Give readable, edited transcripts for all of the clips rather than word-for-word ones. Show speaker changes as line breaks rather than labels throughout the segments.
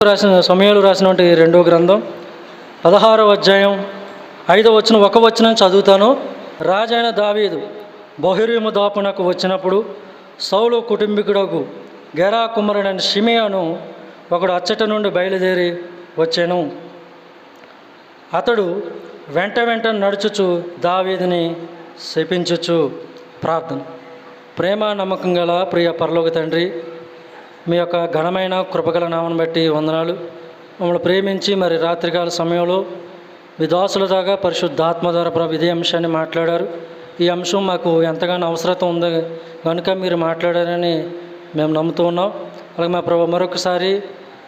సమూయేలు రాసినటువంటి రెండో గ్రంథం 16వ అధ్యాయం 5వ వచనం ఒక వచనం చదువుతాను. రాజైన దావీదు బహురీము దాపునకు వచ్చినప్పుడు సౌలు కుటుంబీకుడకు గెరా కుమారుడైన షిమియాను ఒకడు అచ్చట నుండి బయలుదేరి వచ్చాను. అతడు వెంట వెంట నడుచుచు దావీదుని శపించుచు. ప్రార్థన. ప్రేమ నమ్మకం గల ప్రియ పరలోక తండ్రి, మీ యొక్క ఘనమైన కృపగల నామను బట్టి వందనాలు. మమ్మల్ని ప్రేమించి మరి రాత్రికాల సమయంలో మీ దాసుల దాకా పరిశుద్ధాత్మ ద్వారా ఇదే అంశాన్ని మాట్లాడారు. ఈ అంశం మాకు ఎంతగానో అవసరం ఉంది కనుక మీరు మాట్లాడారని మేము నమ్ముతూ ఉన్నాం. అలాగే మా ప్రభు మరొకసారి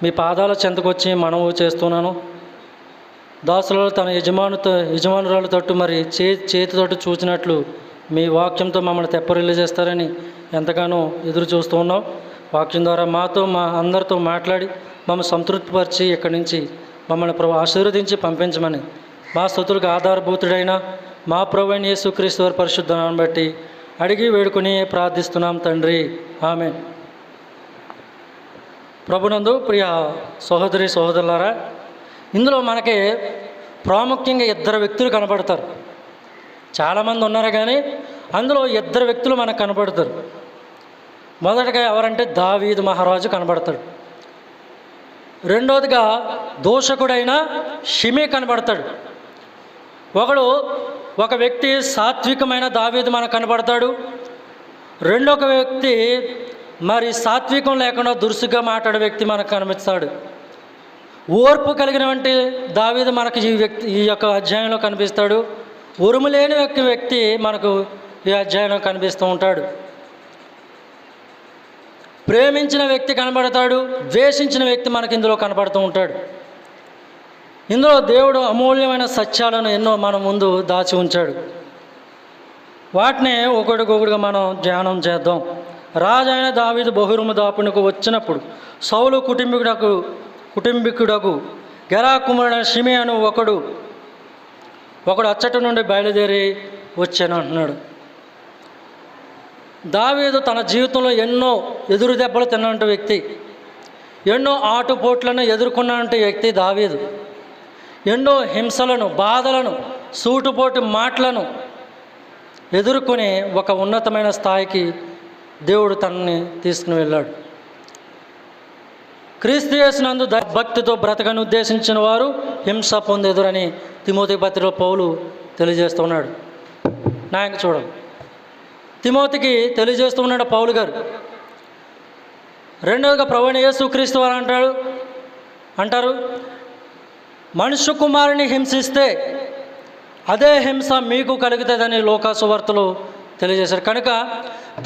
మీ పాదాల చెంతకొచ్చి మనవి చేస్తున్నాను. దాసులలో తన యజమానురాలు తట్టు మరి చేతితోటి చూచినట్లు మీ వాక్యంతో మమ్మల్ని తెప్పరిల్లు చేస్తారని ఎంతగానో ఎదురు చూస్తూ ఉన్నాం. వాక్యం ద్వారా మాతో మా అందరితో మాట్లాడి మమ్మల్ని సంతృప్తిపరిచి ఇక్కడి నుంచి మమ్మల్ని ప్రభు ఆశీర్వదించి పంపించమని మా స్తుతులకు ఆధారభూతుడైన మా ప్రభువైన యేసుక్రీస్తు వారి పరిశుద్ధ నామమును బట్టి అడిగి వేడుకొని ప్రార్థిస్తున్నాం తండ్రి, ఆమేన్. ప్రభునందు ప్రియ సహోదరి సహోదరులారా, ఇందులో మనకి ప్రాముఖ్యంగా ఇద్దరు వ్యక్తులు కనబడతారు. చాలామంది ఉన్నారు కానీ అందులో ఇద్దరు వ్యక్తులు మనకు కనబడతారు. మొదటగా ఎవరంటే దావీదు మహారాజు కనబడతాడు. రెండవదిగా దోషకుడైన షిమీ కనబడతాడు. ఒక వ్యక్తి సాత్వికమైన దావీదు మనకు కనబడతాడు. రెండొక వ్యక్తి మరి సాత్వికం లేకుండా దురుసుగా మాట్లాడే వ్యక్తి మనకు కనిపిస్తాడు. ఓర్పు కలిగినటువంటి దావీదు మనకు ఈ యొక్క అధ్యాయంలో కనిపిస్తాడు. ఉరుము లేని వ్యక్తి మనకు ఈ అధ్యాయంలో కనిపిస్తూ ఉంటాడు. ప్రేమించిన వ్యక్తి కనబడతాడు, ద్వేషించిన వ్యక్తి మనకు ఇందులో కనబడుతూ ఉంటాడు. ఇందులో దేవుడు అమూల్యమైన సత్యాలను ఎన్నో మన ముందు దాచి ఉంచాడు. వాటినే ఒకటికొకటిగా మనం ధ్యానం చేద్దాం. రాజైన దావీదు బహురీము దాపునకు వచ్చినప్పుడు సౌలు కుటుంబీకుడకు గెరా కుమారుడైన షిమియాను ఒకడు అచ్చట నుండి బయలుదేరి వచ్చాను అంటున్నాడు. దావీదు తన జీవితంలో ఎన్నో ఎదురు దెబ్బలు తిన్నటువంటి వ్యక్తి, ఎన్నో ఆటుపోట్లను ఎదుర్కొన్నటువంటి వ్యక్తి దావీదు. ఎన్నో హింసలను, బాధలను, సూటుపోటు మాటలను ఎదుర్కొని ఒక ఉన్నతమైన స్థాయికి దేవుడు తనని తీసుకుని వెళ్ళాడు. క్రీస్తు యేసునందు భక్తితో బ్రతకను ఉద్దేశించిన వారు హింస పొందెదురని తిమోతి పత్రికలో పౌలు తెలియజేస్తున్నాడు. నాయన చూడండి, తిమోతికి తెలియజేస్తున్నాడు పౌలు గారు. రెండవదిగా ప్రభువైన యేసుక్రీస్తు వారు అంటారు, మనుష్య కుమారుని హింసిస్తే అదే హింస మీకు కలుగుతుందని లోకాసువార్తలో తెలియజేశారు. కనుక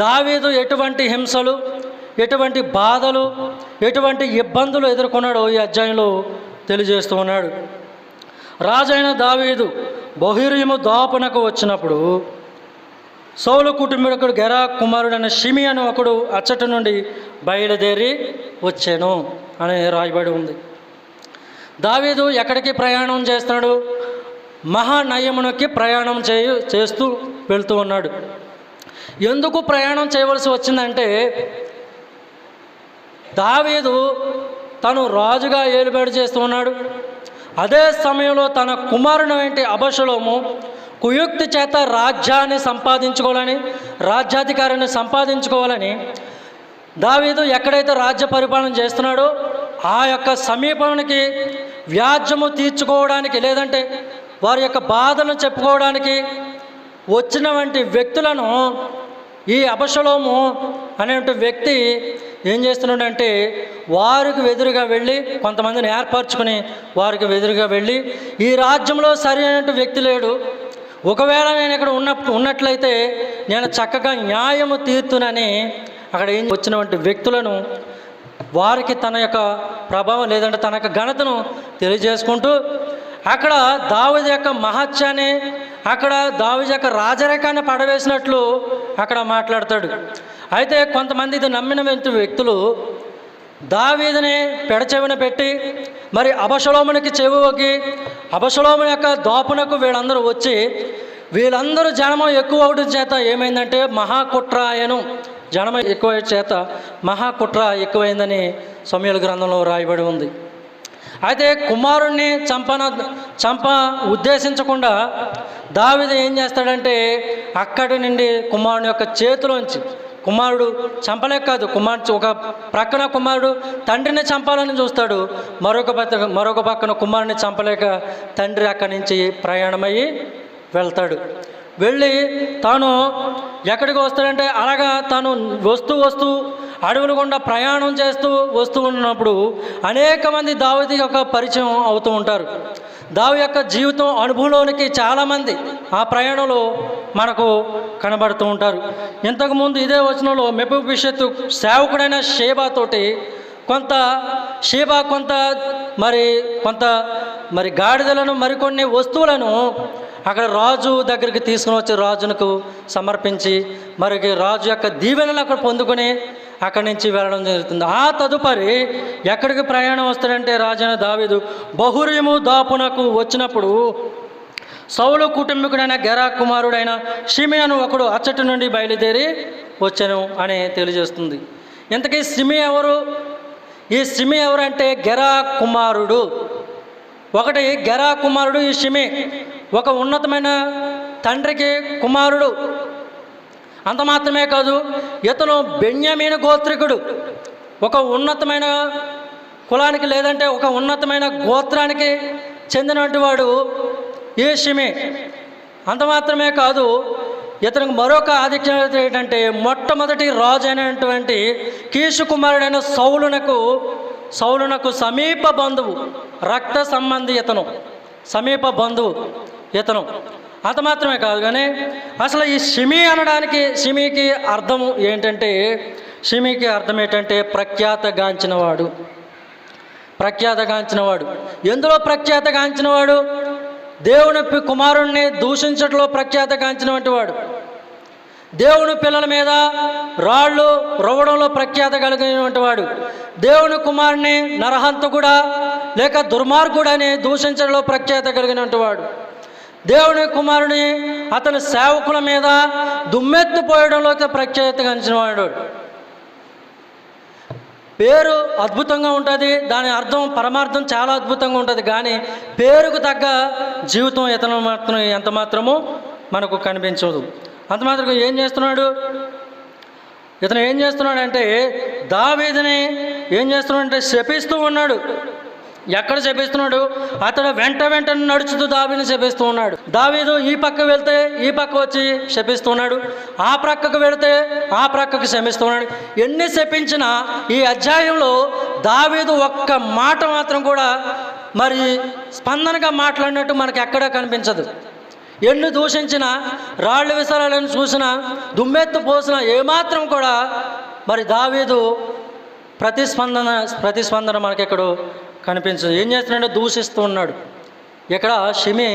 దావీదు ఎటువంటి హింసలు, ఎటువంటి బాధలు, ఎటువంటి ఇబ్బందులు ఎదుర్కొన్నాడో ఈ అధ్యాయంలో తెలియజేస్తూ ఉన్నాడు. రాజైన దావీదు బహురీము దాపునకు వచ్చినప్పుడు సౌలు కుటుంబీకుడు గెరా కుమారుడైన షిమియాను ఒకడు అచ్చట నుండి బయలుదేరి వచ్చాను అని రాయబడి ఉంది. దావీదు ఎక్కడికి ప్రయాణం చేస్తున్నాడు? మహానయమునకి ప్రయాణం చేస్తూ వెళ్తూ ఉన్నాడు. ఎందుకు ప్రయాణం చేయవలసి వచ్చిందంటే, దావీదు తను రాజుగా ఏలుబడి చేస్తూ ఉన్నాడు. అదే సమయంలో తన కుమారుడు అబషలోము కుయుక్తి చేత రాజ్యాన్ని సంపాదించుకోవాలని, రాజ్యాధికారాన్ని సంపాదించుకోవాలని దావీదు ఎక్కడైతే రాజ్య పరిపాలన చేస్తున్నాడో ఆ యొక్క సమీపానికి వ్యాజ్యము తీర్చుకోవడానికి, లేదంటే వారి యొక్క బాధలను చెప్పుకోవడానికి వచ్చినటువంటి వ్యక్తులను ఈ అబషలోము అనేటువంటి వ్యక్తి ఏం చేస్తున్నాడంటే వారికి ఎదురుగా వెళ్ళి, కొంతమందిని ఏర్పరచుకుని వారికి ఎదురుగా వెళ్ళి, ఈ రాజ్యంలో సరైన వ్యక్తి లేడు, ఒకవేళ నేను ఇక్కడ ఉన్నట్లయితే నేను చక్కగా న్యాయము తీర్తునని అక్కడ ఏం వచ్చినటువంటి వ్యక్తులను వారికి తన యొక్క ప్రభావం, లేదంటే తన యొక్క ఘనతను తెలియజేసుకుంటూ అక్కడ దావీదు యొక్క మహత్యాన్ని, అక్కడ దావీదు యొక్క రాజరేఖాన్ని పడవేసినట్లు అక్కడ మాట్లాడతాడు. అయితే కొంతమంది ఇది నమ్మిన వ్యక్తులు దావీదుని పెడచెవిన పెట్టి మరి అబషలోమునికి చెవి ఒగ్గి అబషలోముని యొక్క దాపునకు వీళ్ళందరూ వచ్చి, వీళ్ళందరూ జనము ఎక్కువ అవడం చేత ఏమైందంటే మహాకుట్ర అయ్యను, జనం ఎక్కువ చేత మహాకుట్ర ఎక్కువైందని సమూయేలు గ్రంథంలో రాయబడి ఉంది. అయితే కుమారుణ్ణి చంప ఉద్దేశించకుండా దావీదు ఏం చేస్తాడంటే అక్కడి నుండి కుమారుని యొక్క చేతిలోంచి, కుమారుడు చంపలేక కాదు, ఒక ప్రక్కన కుమారుడు తండ్రిని చంపాలని చూస్తాడు, మరొక పక్కన కుమారుని చంపలేక తండ్రి అక్కడి నుంచి ప్రయాణమయ్యి వెళ్తాడు. వెళ్ళి తాను ఎక్కడికి వస్తాడంటే అలాగా తాను వస్తూ అడవుల గుండా ప్రయాణం చేస్తూ వస్తూ ఉన్నప్పుడు అనేక మంది దావీదు యొక్క పరిచయం అవుతూ ఉంటారు. దావీదు యొక్క జీవితం అనుభవంలోనికి చాలామంది ఆ ప్రయాణంలో మనకు కనబడుతూ ఉంటారు. ఇంతకుముందు ఇదే వచనంలో మెఫీబోషెతు సేవకుడైన షేబాతోటి కొంత గాడిదలను మరికొన్ని వస్తువులను అక్కడ రాజు దగ్గరికి తీసుకుని వచ్చి రాజునకు సమర్పించి రాజు యొక్క దీవెనలు అక్కడ పొందుకొని అక్కడి నుంచి వెళ్ళడం జరుగుతుంది. ఆ తదుపరి ఎక్కడికి ప్రయాణం వస్తాడంటే రాజైన దావీదు బహురీము దాపునకు వచ్చినప్పుడు సౌలు కుటుంబీకుడైన గెరా కుమారుడైన షిమియను ఒకడు అచ్చటి నుండి బయలుదేరి వచ్చాను అని తెలియజేస్తుంది. ఇంతకీ షిమి ఎవరు? ఈ షిమి ఎవరంటే గెరా కుమారుడు. ఒకటి గెరా కుమారుడు ఈ షిమి ఒక ఉన్నతమైన తండ్రికి కుమారుడు. అంత మాత్రమే కాదు, ఇతను బెన్యామీను గోత్రికుడు. ఒక ఉన్నతమైన కులానికి లేదంటే ఒక ఉన్నతమైన గోత్రానికి చెందినటువంటి వాడు ఈ షిమి. అంత మాత్రమే కాదు, ఇతనికి మరొక ఆధిక్యత ఏంటంటే మొట్టమొదటి రాజు అయినటువంటి కీషు కుమారుడైన సౌలునకు సమీప బంధువు, రక్త సంబంధి ఇతను, సమీప బంధువు ఇతను. అంత మాత్రమే కాదు కానీ అసలు ఈ షిమి అనడానికి షిమికి అర్థం ఏంటంటే ప్రఖ్యాతగాంచినవాడు. ఎందులో ప్రఖ్యాతగాంచినవాడు? దేవుని కుమారుణ్ణి దూషించడంలో ప్రఖ్యాతగాంచినటువంటి వాడు. దేవుని పిల్లల మీద రాళ్ళు రువ్వడంలో ప్రఖ్యాత కలిగినటువంటి వాడు. దేవుని కుమారుని నరహంతకుడా లేక దుర్మార్గుడని దూషించడంలో ప్రఖ్యాత కలిగినటువంటి వాడు. దేవుని కుమారుని అతని సేవకుల మీద దుమ్మెత్తిపోయడంలో ప్రఖ్యాత కలిగినవాడు. పేరు అద్భుతంగా ఉంటుంది, దాని అర్థం పరమార్థం చాలా అద్భుతంగా ఉంటుంది. కానీ పేరుకు తగ్గ జీవితం ఇతను ఎంత మాత్రమో మనకు కనిపించదు. అంత మాత్రం ఇతను ఏం చేస్తున్నాడంటే దావీదుని శపిస్తూ ఉన్నాడు. ఎక్కడ శపిస్తున్నాడు? అతడు వెంట నడుచుతూ దావీదుని శపిస్తూ ఉన్నాడు. దావీదు ఈ పక్క వెళ్తే ఈ పక్క వచ్చి శపిస్తున్నాడు, ఆ ప్రక్కకు వెళితే ఆ ప్రక్కకు శపిస్తున్నాడు. ఎన్ని శపించినా ఈ అధ్యాయంలో దావీదు ఒక్క మాట మాత్రం కూడా స్పందనగా మాట్లాడినట్టు మనకు ఎక్కడా కనిపించదు. ఎన్ని దూషించినా, రాళ్ళు విసరాలను చూసినా, దుమ్మెత్తు పోసినా ఏమాత్రం కూడా దావీదు ప్రతిస్పందన మనకెక్కడో కనిపించదు. ఏం చేస్తున్నాడో దూషిస్తూ ఉన్నాడు. ఇక్కడ షిమి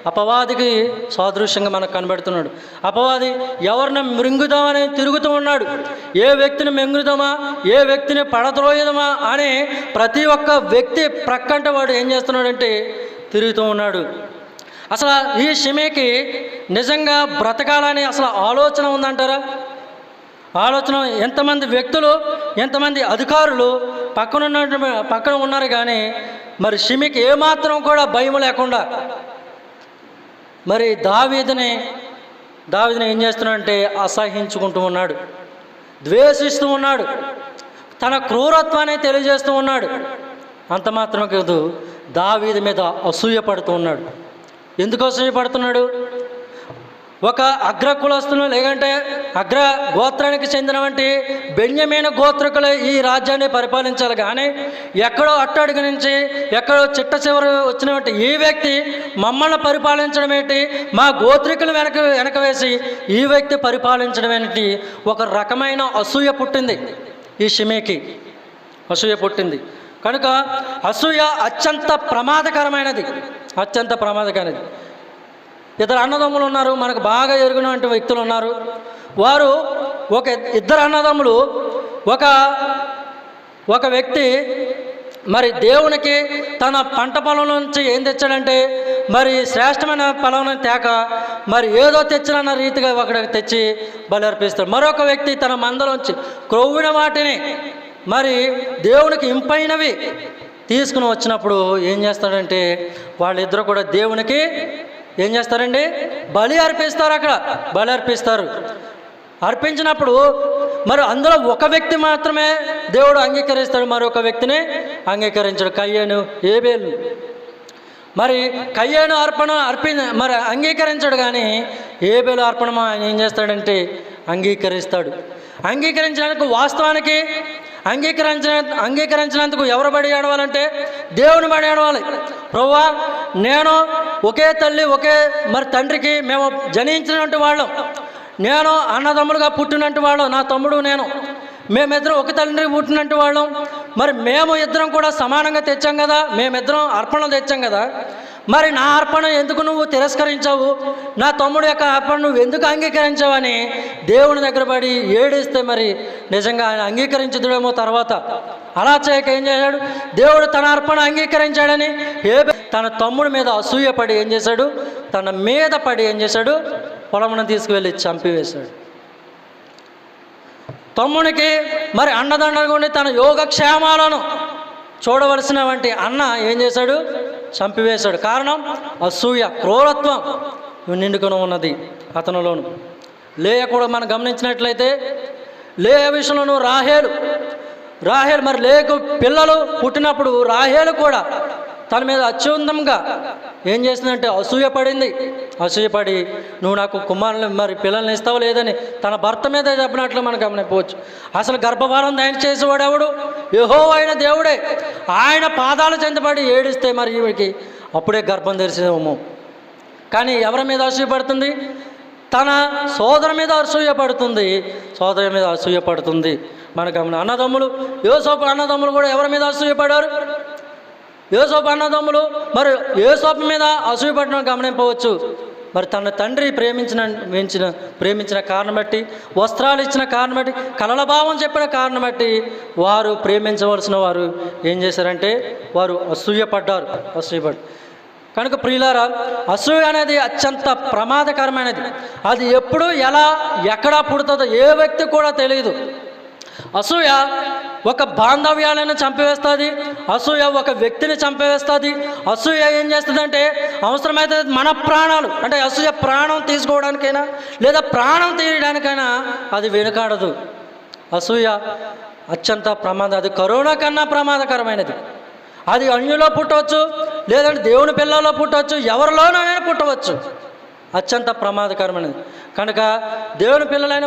అపవాదికి సాదృశ్యంగా మనకు కనబడుతున్నాడు. అపవాది ఎవరిని మృంగుదామని తిరుగుతూ ఉన్నాడు. ఏ వ్యక్తిని మింగుదామా, ఏ వ్యక్తిని పడద్రోయదామా అని ప్రతి ఒక్క వ్యక్తి ప్రక్కంట వాడు ఏం చేస్తున్నాడంటే తిరుగుతూ ఉన్నాడు. అసలు ఈ షిమికి నిజంగా బ్రతకాలని అసలు ఆలోచన ఉందంటారా? ఆలోచన ఎంతమంది వ్యక్తులు, ఎంతమంది అధికారులు పక్కన ఉన్నారు కానీ షిమికి ఏమాత్రం కూడా భయం లేకుండా దావీదుని ఏం చేస్తున్నాడంటే అసహించుకుంటూ ఉన్నాడు, ద్వేషిస్తూ ఉన్నాడు, తన క్రూరత్వాన్ని తెలియజేస్తూ ఉన్నాడు. అంత మాత్రమే కాదు, దావీదు మీద అసూయపడుతూ ఉన్నాడు. ఎందుకు అసూయపడుతున్నాడు? ఒక అగ్ర కులస్తులు లేకంటే అగ్ర గోత్రానికి చెందినవంటి బెన్యామీను గోత్రికులు ఈ రాజ్యాన్ని పరిపాలించాలి. కానీ ఎక్కడో అట్టడుగు నుంచి ఎక్కడో చిట్ట చివరి వచ్చినటువంటి ఈ వ్యక్తి మమ్మల్ని పరిపాలించడం ఏంటి, మా గోత్రికులు వెనక వేసి ఈ వ్యక్తి పరిపాలించడం ఏంటి? ఒక రకమైన అసూయ పుట్టింది ఈ షిమికి, అసూయ పుట్టింది. కనుక అసూయ అత్యంత ప్రమాదకరమైనది. ఇద్దరు అన్నదమ్ములు ఉన్నారు, మనకు బాగా ఎరిగినటువంటి వ్యక్తులు ఉన్నారు. వారు ఇద్దరు అన్నదమ్ములు, ఒక వ్యక్తి దేవునికి తన పంట పొలం నుంచి ఏం తెచ్చాడంటే శ్రేష్టమైన పొలం తేక ఏదో తెచ్చినన్న రీతిగా ఒకడికి తెచ్చి బలి అర్పిస్తాడు. మరొక వ్యక్తి తన మందలోంచి క్రొవ్విన వాటిని దేవునికి ఇంపైనవి తీసుకుని వచ్చినప్పుడు ఏం చేస్తాడంటే వాళ్ళిద్దరూ కూడా దేవునికి ఏం చేస్తారండి, బలి అర్పిస్తారు. అక్కడ బలి అర్పిస్తారు. అర్పించినప్పుడు మరి అందులో ఒక వ్యక్తి మాత్రమే దేవుడు అంగీకరిస్తాడు, మరొక వ్యక్తిని అంగీకరించాడు, కయ్యేను ఏబేలు. మరి కయ్యేను అర్పణ మరి అంగీకరించాడు, కానీ ఏబేలు అర్పణ ఆయన ఏం చేస్తాడంటే అంగీకరిస్తాడు. అంగీకరించడానికి వాస్తవానికి అంగీకరించినందుకు ఎవరు బడి ఏడవాలంటే దేవుని బడి ఏడవాలి. ప్రభువా, నేను ఒకే తల్లి ఒకే మరి తండ్రికి మేము జనించినటువంటి వాళ్ళం, నేను అన్నదమ్ములుగా పుట్టినట్టు వాళ్ళం, నా తమ్ముడు నేను, మేమిద్దరం ఒక తండ్రికి పుట్టినట్టు వాళ్ళం. మరి మేము ఇద్దరం కూడా సమానంగా తెచ్చాం కదా, మేమిద్దరం అర్పణలు తెచ్చాం కదా, మరి నా అర్పణ ఎందుకు నువ్వు తిరస్కరించావు, నా తమ్ముడు యొక్క అర్పణ నువ్వు ఎందుకు అంగీకరించావని దేవుని దగ్గర పడి ఏడిస్తే మరి నిజంగా ఆయన అంగీకరించుదేమో. తర్వాత అలా చేయక ఏం చేశాడు, దేవుడు తన అర్పణ అంగీకరించాడని తన తమ్ముడి మీద అసూయపడి ఏం చేశాడు, తన మీద పడి ఏం చేశాడు, పొలమును తీసుకువెళ్ళి చంపివేశాడు. తమ్మునికి మరి అండదండగా ఉండి తన యోగక్షేమాలను చూడవలసిన వంటి అన్న ఏం చేశాడు, చంపివేశాడు. కారణం అసూయ, క్రూరత్వం నిండుకొని ఉన్నది అతనిలోను. లేయ కూడా మనం గమనించినట్లయితే లేయ విషయంలోనూ రాహేలు మరి లేకు పిల్లలు పుట్టినప్పుడు రాహేలు కూడా తన మీద అత్యున్నతంగా ఏం చేసిందంటే అసూయపడి నువ్వు నాకు కుమారుని మరి పిల్లల్ని ఇస్తావు లేదని తన భర్త మీద చెప్పినట్లు మనం గమనించవచ్చు. అసలు గర్భఫలం దయచేసేవాడు ఎవడు, యెహోవా అయిన దేవుడే. ఆయన పాదాల చెంతబడి ఏడిస్తే మరి ఈవిడికి అప్పుడే గర్భం తెరిచేదేమో. కానీ ఎవరి మీద అసూయపడుతుంది, తన సోదరు మీద అసూయపడుతుంది. మన గమనం అన్నదమ్ములు, యోసేపు అన్నదమ్ములు కూడా ఎవరి మీద అసూయపడారు, యోసేపు అన్నదమ్ములు మరి యోసేపు మీద అసూయపడడం గమనింపవచ్చు. మరి తన తండ్రి ప్రేమించిన కారణం బట్టి, వస్త్రాలు ఇచ్చిన కారణం బట్టి, కలల భావం చెప్పిన కారణం బట్టి వారు ప్రేమించవలసిన వారు ఏం చేశారంటే వారు అసూయపడ్డారు. కనుక ప్రియులారా, అసూయ అనేది అత్యంత ప్రమాదకరమైనది. అది ఎప్పుడు ఎలా ఎక్కడ పుడుతుందో ఏ వ్యక్తి కూడా తెలియదు. అసూయ ఒక బాంధవ్యాలను చంపివేస్తుంది, అసూయ ఒక వ్యక్తిని చంపివేస్తుంది. అసూయ ఏం చేస్తుందంటే అవసరమైతే మన ప్రాణాలు, అంటే అసూయ ప్రాణం తీసుకోవడానికైనా లేదా ప్రాణం తీయడానికైనా అది వెనుకాడదు. అసూయ అత్యంత అది కరోనా కన్నా ప్రమాదకరమైనది. అది అన్యులో పుట్టవచ్చు, లేదంటే దేవుని పిల్లల్లో పుట్టవచ్చు, ఎవరిలోనైనా పుట్టవచ్చు. అత్యంత ప్రమాదకరమైనది. కనుక దేవుని పిల్లలైన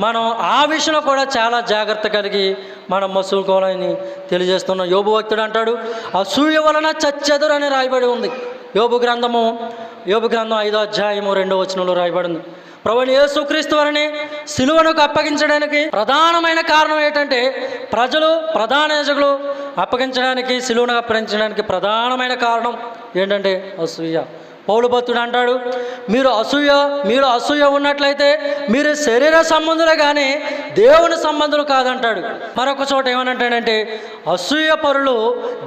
మనం ఆ విషయంలో కూడా చాలా జాగ్రత్త కలిగి మనం మసులుకోవాలని తెలియజేస్తున్నాం. యోబు భక్తుడు అంటాడు, అసూయ వలన చచ్చెదరు అని రాయబడి ఉంది. యోబు గ్రంథం 5వ అధ్యాయము 2వ వచనంలో రాయబడింది. ప్రభువైన యేసుక్రీస్తు వారిని సిలువకు అప్పగించడానికి ప్రధానమైన కారణం ఏంటంటే ప్రధాన యాజకులు అప్పగించడానికి, సిలువను అప్పగించడానికి ప్రధానమైన కారణం ఏంటంటే అసూయ. పౌలు భక్తుడు అంటాడు, మీరు అసూయ ఉన్నట్లయితే మీరు శరీర సంబంధులే కానీ దేవుని సంబంధులు కాదంటాడు. మరొక చోట ఏమనంటాడంటే అసూయ పరులు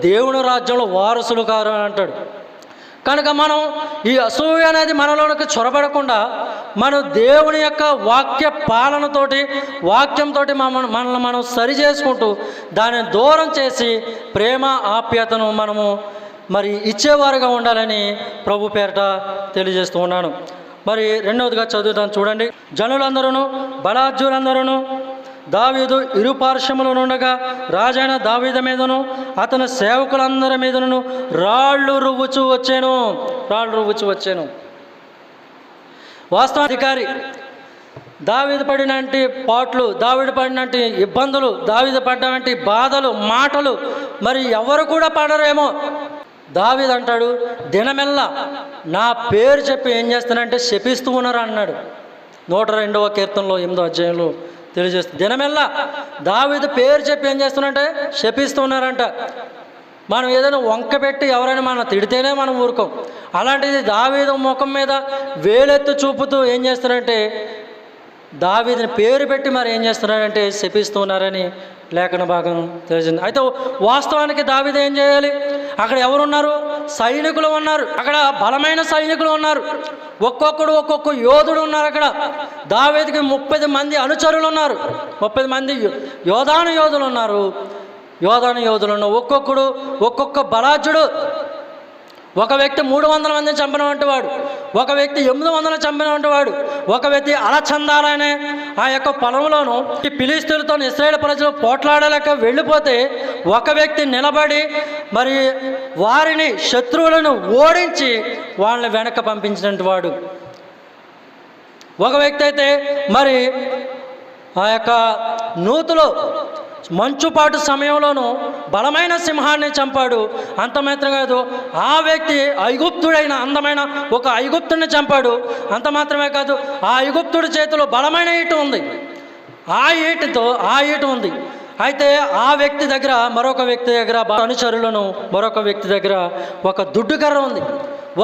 దేవుని రాజ్యంలో వారసులు కారు అని అంటాడు. కనుక మనం ఈ అసూయ అనేది మనలోనికి చొరబడకుండా మనం దేవుని యొక్క వాక్య పాలనతోటి, వాక్యంతో మనల్ని మనం సరి చేసుకుంటూ దానిని దూరం చేసి ప్రేమ ఆప్యాయతను మనము మరి ఇచ్చేవారుగా ఉండాలని ప్రభు పేరట తెలియజేస్తూ ఉన్నాను. మరి రెండవదిగా చదువుతాను చూడండి. జనులందరూ బలార్జులందరూ దావీదు ఇరుపార్శ్వముల నుండగా రాజైన దావీదు మీదను అతని సేవకులందరి మీదను రాళ్ళు రువ్వుచు వచ్చాను. వాస్తవాధికారి దావీదు పడినట్టి పాట్లు, దావీదు పడినట్టి ఇబ్బందులు, దావీదు పడినట్టి బాధలు, మాటలు మరి ఎవరు కూడా పడరేమో. దావీదు అంటాడు, దినమెల్లా నా పేరు చెప్పి ఏం చేస్తానంటే శపిస్తూ ఉన్నారు అన్నాడు. 102వ కీర్తనలో 8వ అధ్యాయంలో తెలియజేస్తుంది. దినమెల్లా దావీదు పేరు చెప్పి ఏం చేస్తున్నారంటే శపిస్తున్నారంట. మనం ఏదైనా వంక పెట్టి ఎవరైనా మనం తిడితేనే మనం ఊరుకోం. అలాంటిది దావీదు ముఖం మీద వేలెత్తు చూపుతూ ఏం చేస్తున్నారంటే దావీదుని పేరు పెట్టి మరి ఏం చేస్తున్నారంటే శపిస్తున్నారని లేఖన భాగం తెలిసింది. అయితే వాస్తవానికి దావీదు ఏం చేయాలి? అక్కడ ఎవరున్నారు? సైనికులు ఉన్నారు. అక్కడ బలమైన సైనికులు ఉన్నారు. ఒక్కొక్క యోధుడు ఉన్నారు. అక్కడ దావీదుకి 30 మంది అనుచరులు ఉన్నారు, 30 మంది యోధులు ఉన్నారు. యోధాను యోధులను ఒక్కొక్కడు ఒక్కొక్క బలాఢ్యుడు. ఒక వ్యక్తి 300 మందిని చంపినటువంటి వాడు, ఒక వ్యక్తి 800 చంపినటువంటి వాడు, ఒక వ్యక్తి అలచందాలనే ఆ యొక్క పొలంలోనూ ఈ ఫిలిష్తీయులతో ఇశ్రాయేలు ప్రజలు పోట్లాడలేక వెళ్ళిపోతే ఒక వ్యక్తి నిలబడి మరి వారిని శత్రువులను ఓడించి వాళ్ళని వెనక పంపించినటువంటి వాడు. ఒక వ్యక్తి అయితే మరి ఆ యొక్క నూతులో మంచుపాటు సమయంలోనూ బలమైన సింహాన్ని చంపాడు. అంత మాత్రం కాదు, ఆ వ్యక్తి ఐగుప్తుడైన అందమైన ఒక ఐగుప్తుడిని చంపాడు. అంత మాత్రమే కాదు, ఆ ఐగుప్తుడి చేతిలో బలమైన ఈట ఉంది. ఆ ఈట ఉంది. అయితే ఆ వ్యక్తి దగ్గర మరొక వ్యక్తి దగ్గర అనుచరులను మరొక వ్యక్తి దగ్గర ఒక దుడ్డుకర్ర ఉంది.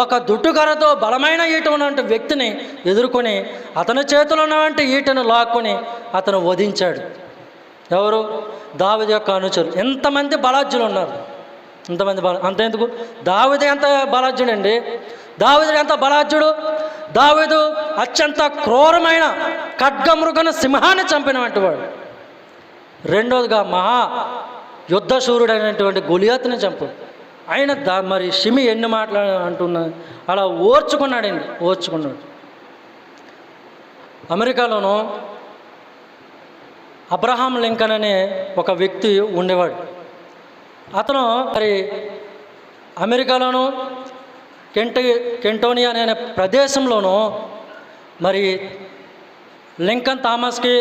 ఒక దుడ్డుకర్రతో బలమైన ఈట ఉన్నటువంటి వ్యక్తిని ఎదుర్కొని అతని చేతిలో ఉన్నటువంటి ఈటను లాక్కొని అతను వధించాడు. ఎవరు? దావీదు యొక్క అనుచరులు. ఎంతమంది బలాఢ్యులు ఉన్నారు, ఎంతమంది అంతెందుకు, దావీదు ఎంత బలాఢ్యుడండి. దావీదు ఎంత బలాఢ్యుడు. దావీదు అత్యంత క్రూరమైన ఖడ్గమృగన సింహాన్ని చంపినటువంటి వాడు. రెండోదిగా మహా యుద్ధశూరుడైనటువంటి గొలియాతుని చంపాడు. ఆయన మరి షిమి ఎన్ని మాటలు అంటున్నా అలా ఓర్చుకున్నాడు. అమెరికాలోనూ అబ్రహాం లింకన్ అనే ఒక వ్యక్తి ఉండేవాడు. అతను మరి అమెరికాలోనూ కెంటోనియా అనే ప్రదేశంలోనూ మరి లింకన్ థామస్కి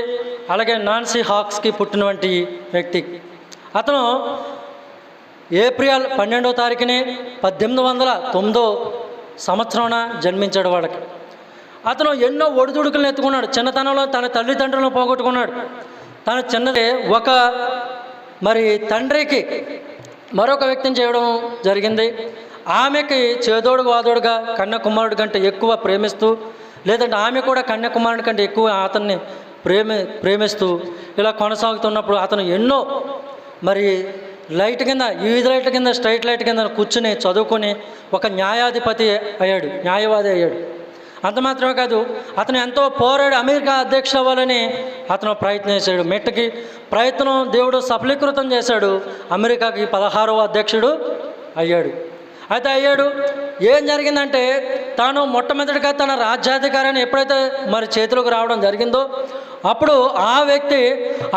అలాగే నాన్సీ హాక్స్కి పుట్టినటువంటి వ్యక్తి. అతను ఏప్రిల్ 12వ తారీఖుని 1809 సంవత్సరాన జన్మించాడు వాళ్ళకి. అతను ఎన్నో ఒడిదుడుకులను ఎత్తుకున్నాడు. చిన్నతనంలో తన తల్లిదండ్రులను పోగొట్టుకున్నాడు. తన చిన్నదే ఒక మరి తండ్రికి మరొక వ్యక్తిని చేయడం జరిగింది. ఆమెకి చేదోడు వాదోడుగా కన్యాకుమారుడి కంటే ఎక్కువ ప్రేమిస్తూ, లేదంటే ఆమె కూడా కన్యాకుమారుడి కంటే ఎక్కువ అతన్ని ప్రేమిస్తూ ఇలా కొనసాగుతున్నప్పుడు అతను ఎన్నో మరి లైట్ కింద, యూజ్ లైట్ కింద, స్ట్రైట్ లైట్ కింద కూర్చుని చదువుకొని ఒక న్యాయవాది అయ్యాడు. అంత మాత్రమే కాదు, అతను ఎంతో పోరాడి అమెరికా అధ్యక్ష అవ్వాలని అతను ప్రయత్నించాడు. మెట్టుకి ప్రయత్నం దేవుడు సఫలీకృతం చేశాడు. అమెరికాకి 16వ అధ్యక్షుడు అయ్యాడు. ఏం జరిగిందంటే, తాను మొట్టమొదటిగా తన రాజ్యాధికారాన్ని ఎప్పుడైతే మరి చేతిలోకి రావడం జరిగిందో అప్పుడు ఆ వ్యక్తి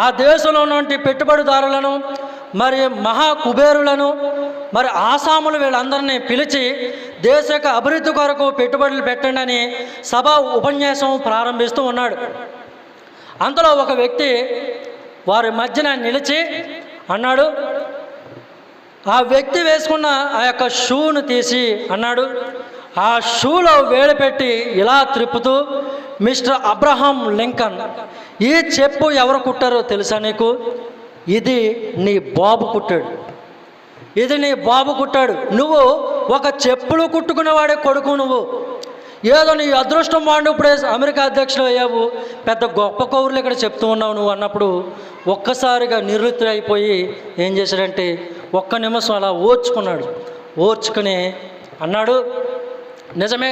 ఆ దేశంలో ఉన్నటువంటి పెట్టుబడిదారులను మరి మహా కుబేరులను మరి ఆసాములు వీళ్ళందరినీ పిలిచి దేశ యొక్క అభివృద్ధి కొరకు పెట్టుబడులు పెట్టండి అని సభ ఉపన్యాసం ప్రారంభిస్తూ ఉన్నాడు. అంతలో ఒక వ్యక్తి వారి మధ్యన నిలిచి అన్నాడు, ఆ వ్యక్తి వేసుకున్న ఆ యొక్క షూను తీసి అన్నాడు, ఆ షూలో వేలు పెట్టి ఇలా త్రిప్పుతూ, మిస్టర్ అబ్రహాం లింకన్, ఈ చెప్పు ఎవరు కుట్టారో తెలుసా నీకు? ఇది నీ బాబు కుట్టాడు. నువ్వు ఒక చెప్పులు కుట్టుకునేవాడే కొడుకు. నువ్వు ఏదో నీ అదృష్టం వాడు ఇప్పుడే అమెరికా అధ్యక్షుడు అయ్యావు, పెద్ద గొప్ప కౌరులు ఇక్కడ చెప్తూ ఉన్నావు నువ్వు అన్నప్పుడు ఒక్కసారిగా నివృత్తి అయిపోయి ఏం చేశాడంటే ఒక్క నిమిషం అలా ఓర్చుకుని అన్నాడు, నిజమే,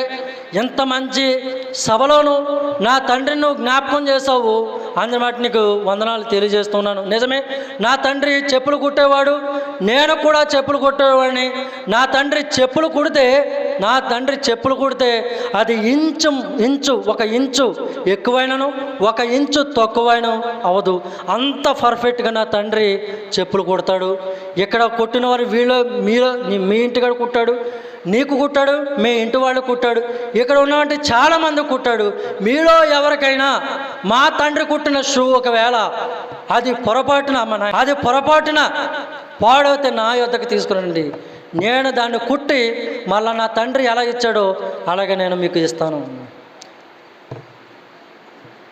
ఎంత మంచి సభలోను నా తండ్రిని నువ్వు జ్ఞాపకం చేసావు, అందుమాట నీకు వందనాలు తెలియజేస్తున్నాను. నిజమే, నా తండ్రి చెప్పులు కుట్టేవాడు, నేను కూడా చెప్పులు కుట్టేవాడిని. నా తండ్రి చెప్పులు కుడితే అది ఒక ఇంచు ఎక్కువైనను ఒక ఇంచు తక్కువైన అవదు, అంత పర్ఫెక్ట్గా నా తండ్రి చెప్పులు కుడతాడు. ఇక్కడ కుట్టిన వారు మీ ఇంటికాడ కుట్టాడు, నీకు కుట్టాడు, మీ ఇంటి వాళ్ళు కుట్టాడు, ఇక్కడ ఉన్నటువంటి చాలామంది కుట్టాడు. మీలో ఎవరికైనా మా తండ్రి కుట్టిన షూ ఒకవేళ అది పొరపాటున పాడైతే నా యొద్దకు తీసుకురండి, నేను దాన్ని కుట్టి మళ్ళీ నా తండ్రి ఎలా ఇచ్చాడో అలాగే నేను మీకు ఇస్తాను.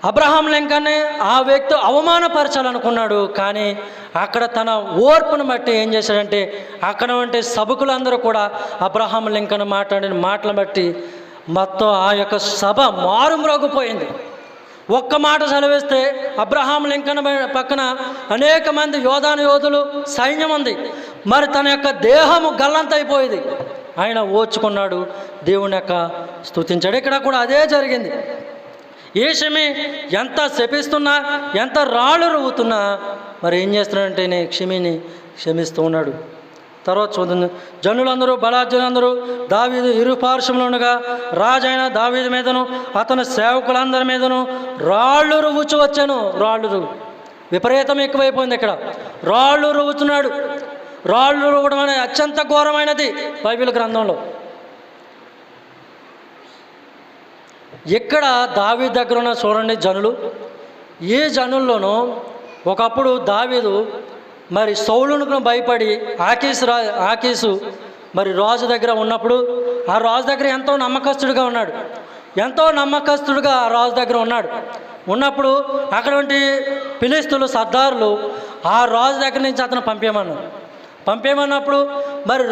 అబ్రహాం లింకన్ని ఆ వ్యక్తి అవమానపరచాలనుకున్నాడు. కానీ అక్కడ తన ఓర్పును బట్టి ఏం చేశాడంటే, అక్కడ ఉంటే సభకులందరూ కూడా అబ్రహాం లింకన్ మాట్లాడిన మాటలు బట్టి మొత్తం ఆ యొక్క సభ మారుమ్రోగిపోయింది. ఒక్క మాట సెలవిస్తే అబ్రహాం లింకన్ పక్కన అనేక మంది యోధులు సైన్యం ఉంది. మరి తన యొక్క దేహము గల్లంతైపోయింది. ఆయన ఓర్చుకున్నాడు, దేవుని యొక్క స్తుతించాడు. ఇక్కడ కూడా అదే జరిగింది. ఈ షిమి ఎంత శపిస్తున్నా, ఎంత రాళ్ళు రువ్వుతున్నా మరి ఏం చేస్తున్నాడంటే షిమిని క్షమిస్తూ ఉన్నాడు. తర్వాత చూద్దాం. జనులందరూ బలార్జులందరూ దావీదు ఇరు పార్శ్వములు ఉండగా రాజైన దావీదు మీదను అతని సేవకులందరి మీదను రాళ్ళు రువ్వుచు వచ్చాను. రాళ్ళు విపరీతం ఎక్కువైపోయింది. ఇక్కడ రాళ్ళు రువ్వుతున్నాడు. రాళ్ళు రువ్వడం అనేది అత్యంత ఘోరమైనది బైబిల్ గ్రంథంలో. ఇక్కడ దావీదు దగ్గర ఉన్న చూడండి జనులు. ఈ జనుల్లోనూ ఒకప్పుడు దావీదు మరి సౌలును భయపడి ఆకీసు మరి రాజు దగ్గర ఉన్నప్పుడు ఆ రాజు దగ్గర ఎంతో నమ్మకస్తుడిగా ఉన్నాడు. ఎంతో నమ్మకస్తుడిగా ఆ రాజు దగ్గర ఉన్నప్పుడు అటువంటి ఫిలిష్తీయులు సర్దారులు ఆ రాజు దగ్గర నుంచి అతను పంపేయమన్నప్పుడు మరి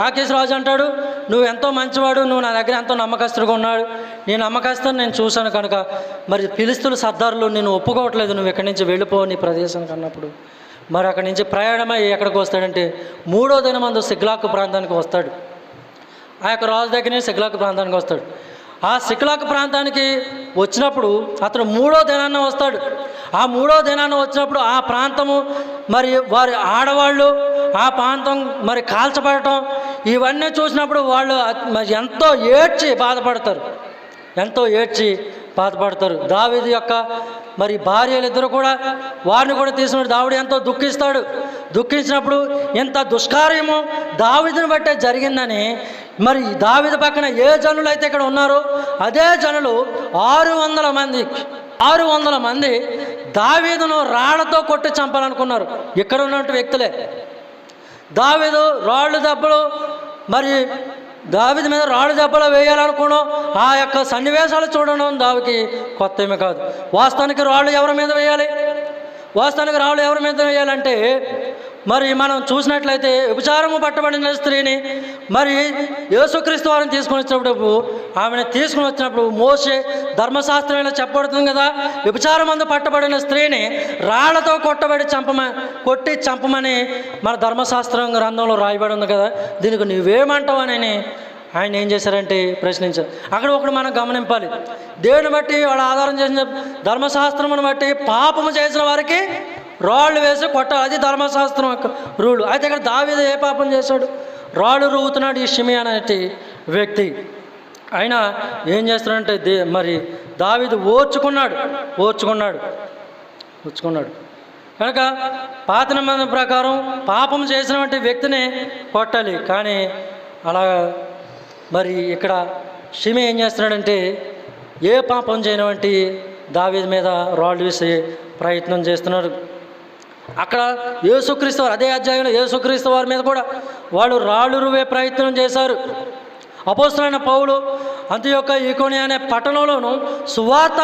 ఆకీషు రాజు అంటాడు, నువ్వు ఎంతో మంచివాడు, నువ్వు నా దగ్గర ఎంతో నమ్మకస్తుడిగా ఉన్నాడు, నీ నమ్మకస్తుని నేను చూశాను కనుక మరి ఫిలిష్తీయులు సర్దారులు నేను ఒప్పుకోవట్లేదు, నువ్వు ఇక్కడి నుంచి వెళ్ళిపో నీ ప్రదేశానికి అన్నప్పుడు మరి అక్కడి నుంచి ప్రయాణమై ఎక్కడికి వస్తాడంటే 3వ దినమందు సిగ్లాగు ప్రాంతానికి వస్తాడు. ఆ యొక్క రాజు దగ్గర నుంచి సిగ్లాగు ప్రాంతానికి వస్తాడు. ఆ సిగ్లాగు ప్రాంతానికి వచ్చినప్పుడు అతను 3వ దినాన్న వస్తాడు. ఆ 3వ దినాన్న వచ్చినప్పుడు ఆ ప్రాంతము మరి వారి ఆడవాళ్ళు ఆ ప్రాంతం మరి కాల్చబడటం ఇవన్నీ చూసినప్పుడు వాళ్ళు ఎంతో ఏడ్చి బాధపడతారు. దావీదు యొక్క మరి భార్యలిద్దరూ కూడా వారిని కూడా తీసుకుని దావీదు ఎంతో దుఃఖించినప్పుడు ఎంత దుష్కార్యము దావీదుని బట్టే జరిగిందని మరి దావీదు పక్కన ఏ జనులు అయితే ఇక్కడ ఉన్నారో అదే జనులు 600 మంది దావీదును రాళ్లతో కొట్టి చంపాలనుకున్నారు. ఇక్కడ ఉన్నటువంటి వ్యక్తులే. దావీదు రాళ్ళు దెబ్బలు మరి దావీదు మీద రాళ్ళు దెబ్బలు వేయాలనుకోవడం ఆ యొక్క సన్నివేశాలు చూడడం దావికి కొత్త ఏమీ కాదు. వాస్తవానికి రాళ్ళు ఎవరి మీద వేయాలంటే మరి మనం చూసినట్లయితే వ్యభిచారము పట్టబడిన స్త్రీని మరి యేసుక్రీస్తు వారిని ఆమెను తీసుకుని వచ్చినప్పుడు మోషే ధర్మశాస్త్రం ఇలా చెప్పబడుతుంది కదా, వ్యభిచారమందు పట్టబడిన స్త్రీని రాళ్లతో కొట్టి చంపమని మన ధర్మశాస్త్రం గ్రంథంలో రాయబడి ఉంది కదా, దీనికి నువ్వేమంటావు అని ఆయన ఏం చేశారంటే ప్రశ్నించారు. అక్కడ ఒకటి మనం గమనింపాలి. దేవుని బట్టి వాళ్ళు ఆధారం చేసిన ధర్మశాస్త్రమును బట్టి పాపము చేసిన వారికి రాళ్ళు వేసి కొట్టాలి, అది ధర్మశాస్త్రం యొక్క రూలు. అయితే ఇక్కడ దావీదు ఏ పాపం చేశాడు? రాళ్ళు రువ్వుతున్నాడు ఈ షిమీ అనే వ్యక్తి. ఆయన ఏం చేస్తున్నాడంటే మరి దావీదు ఓర్చుకున్నాడు కనుక పాత నిబంధన ప్రకారం పాపం చేసినటువంటి వ్యక్తిని కొట్టాలి. కానీ అలా మరి ఇక్కడ షిమీ ఏం చేస్తున్నాడంటే ఏ పాపం చేయనటువంటి దావీదు మీద రాళ్ళు వేసే ప్రయత్నం చేస్తున్నారు. అక్కడ యేసుక్రీస్తు వారు అదే అధ్యాయంలో యేసుక్రీస్తు వారి మీద కూడా వాళ్ళు రాళ్ళు రువ్వే ప్రయత్నం చేశారు. అపోస్తలుడైన పౌలు అంతియొక్క ఈకోనియ అనే పట్టణంలోనూ సువార్త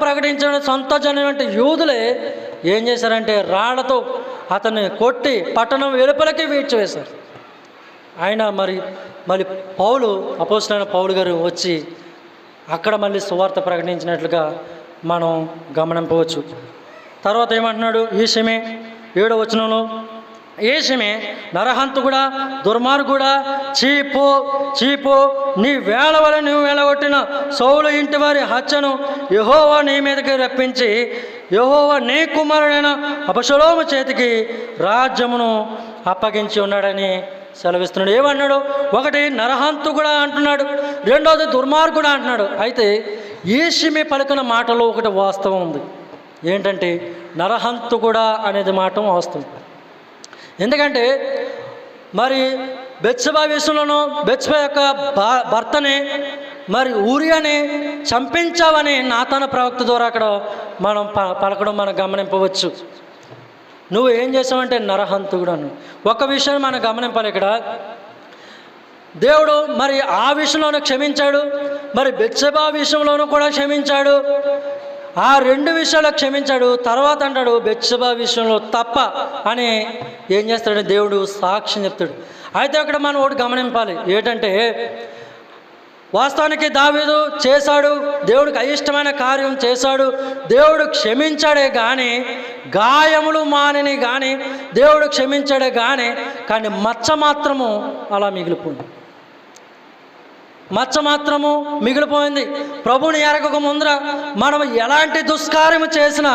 ప్రకటించిన సొంత జనటువంటి యూదులే ఏం చేశారంటే రాళ్లతో అతన్ని కొట్టి పట్టణం వెలుపలకి వీడ్చివేశారు. ఆయన మళ్ళీ అపోస్తలుడైన పౌలు గారు వచ్చి అక్కడ మళ్ళీ సువార్త ప్రకటించినట్లుగా మనం గమనింపవచ్చు. తర్వాత ఏమంటున్నాడు ఈ షిమీ 7వ వచనంలో, ఏ షిమీ నరహంతుడా దుర్మార్గుడా చీపో నీ వేళ వల్ల నువ్వు వేళగొట్టిన సౌలు ఇంటి వారి హత్యను యెహోవా నీ మీదకి రప్పించి యెహోవా నీ కుమారుడైన అబషలోము చేతికి రాజ్యమును అప్పగించి ఉన్నాడని సెలవిస్తున్నాడు. ఏమన్నాడు? ఒకటి నరహంతుడా అంటున్నాడు, రెండోది దుర్మార్గుడా అంటున్నాడు. అయితే ఈ షిమీ పలికిన మాటలో ఒకటి వాస్తవం ఉంది. ఏంటంటే నరహంతుడా అనేది మాట వాస్తవం. ఎందుకంటే మరి బెత్షెబా విషయంలోనూ బెత్షెబా యొక్క భర్తని మరి ఊరియాని చంపించావని నాతాను ప్రవక్త ద్వారా అక్కడ మనం పలకడం మనం గమనింపవచ్చు. నువ్వు ఏం చేసావంటే నరహంతుడు అని ఒక విషయాన్ని మనం గమనింపాలి. ఇక్కడ దేవుడు మరి ఆ విషయంలోనూ క్షమించాడు, మరి బెత్షెబా విషయంలోనూ కూడా క్షమించాడు. ఆ 2 విషయాలు క్షమించాడు. తర్వాత అంటాడు బెత్షెబా విషయంలో తప్ప అని ఏం చేస్తాడంటే దేవుడు సాక్ష్యం చెప్తాడు. అయితే అక్కడ మనం ఒకటి గమనింపాలి. ఏంటంటే వాస్తవానికి దావీదు చేశాడు, దేవుడికి అయిష్టమైన కార్యం చేశాడు, దేవుడు క్షమించాడే కానీ గాయములు మానని కానీ దేవుడు క్షమించాడే కానీ మచ్చ మాత్రము అలా మిగిలిపోయింది. ప్రభుని ఎరగక ముందర మనం ఎలాంటి దుష్కార్యము చేసినా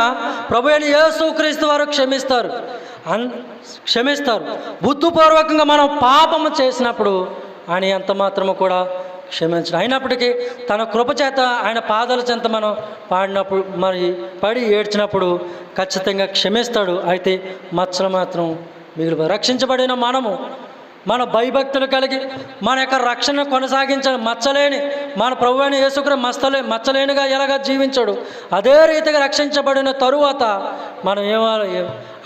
ప్రభు అయిన యేసుక్రీస్తు వారు క్షమిస్తారు. క్షమిస్తారు. బుద్ధిపూర్వకంగా మనం పాపము చేసినప్పుడు ఆయన ఎంత మాత్రము కూడా క్షమించడం. అయినప్పటికీ తన కృపచేత ఆయన పాదాల చెంత మనం పాడినప్పుడు మరి పడి ఏడ్చినప్పుడు ఖచ్చితంగా క్షమిస్తాడు. అయితే మచ్చలు మాత్రం మిగిలిపోయి రక్షించబడిన మనము మన భయభక్తులు కలిగి మన యొక్క రక్షణ కొనసాగించని మచ్చలేని మన ప్రభు అయిన యేసుక్రీస్తు మచ్చలేనిగా ఎలాగా జీవించాడు, అదే రీతిగా రక్షించబడిన తరువాత మనం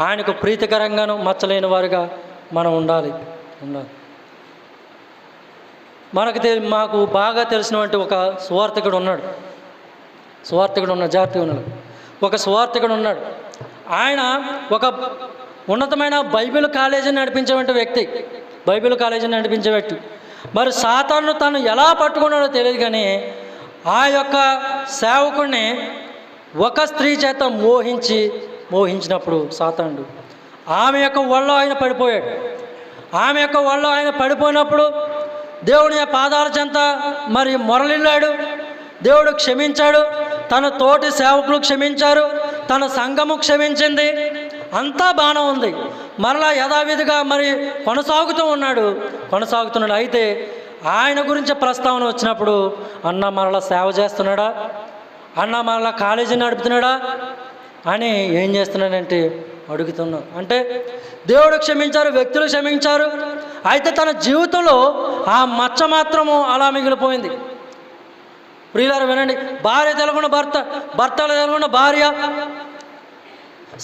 ఆయనకు ప్రీతికరంగాను మచ్చలేని వారిగా మనం ఉండాలి. మాకు బాగా తెలిసినటువంటి ఒక సువార్తికుడు ఉన్నాడు. జాగ్రత్తగా ఉన్నాడు. ఒక సువార్తికుడు ఉన్నాడు. ఆయన ఒక ఉన్నతమైన బైబిల్ కాలేజీని నడిపించేటువంటి వ్యక్తి. మరి సాతాను తను ఎలా పట్టుకున్నాడో తెలియదు, కానీ ఆ యొక్క సేవకుడిని ఒక స్త్రీ చేత మోహించినప్పుడు సాతానుడు ఆమె యొక్క ఒళ్ళో ఆయన పడిపోయినప్పుడు దేవుని పాదాల చెంత మరి మొరలిల్లాడు. దేవుడు క్షమించాడు. తన తోటి సేవకులు క్షమించారు. తన సంఘము క్షమించింది. అంతా బాగానే ఉంది. మరలా యథావిధిగా మరి కొనసాగుతున్నాడు. అయితే ఆయన గురించి ప్రస్తావన వచ్చినప్పుడు అన్న మరలా సేవ చేస్తున్నాడా, అన్న మరలా కాలేజీ నడుపుతున్నాడా అని ఏం చేస్తున్నాడంటే అడుగుతున్నాం. అంటే దేవుడు క్షమించారు, వ్యక్తులు క్షమించారు. అయితే తన జీవితంలో ఆ మచ్చ మాత్రము అలా మిగిలిపోయింది. ప్రియులారా వినండి, భార్య తెలకుండా భర్తలు తెలకుండా భార్య,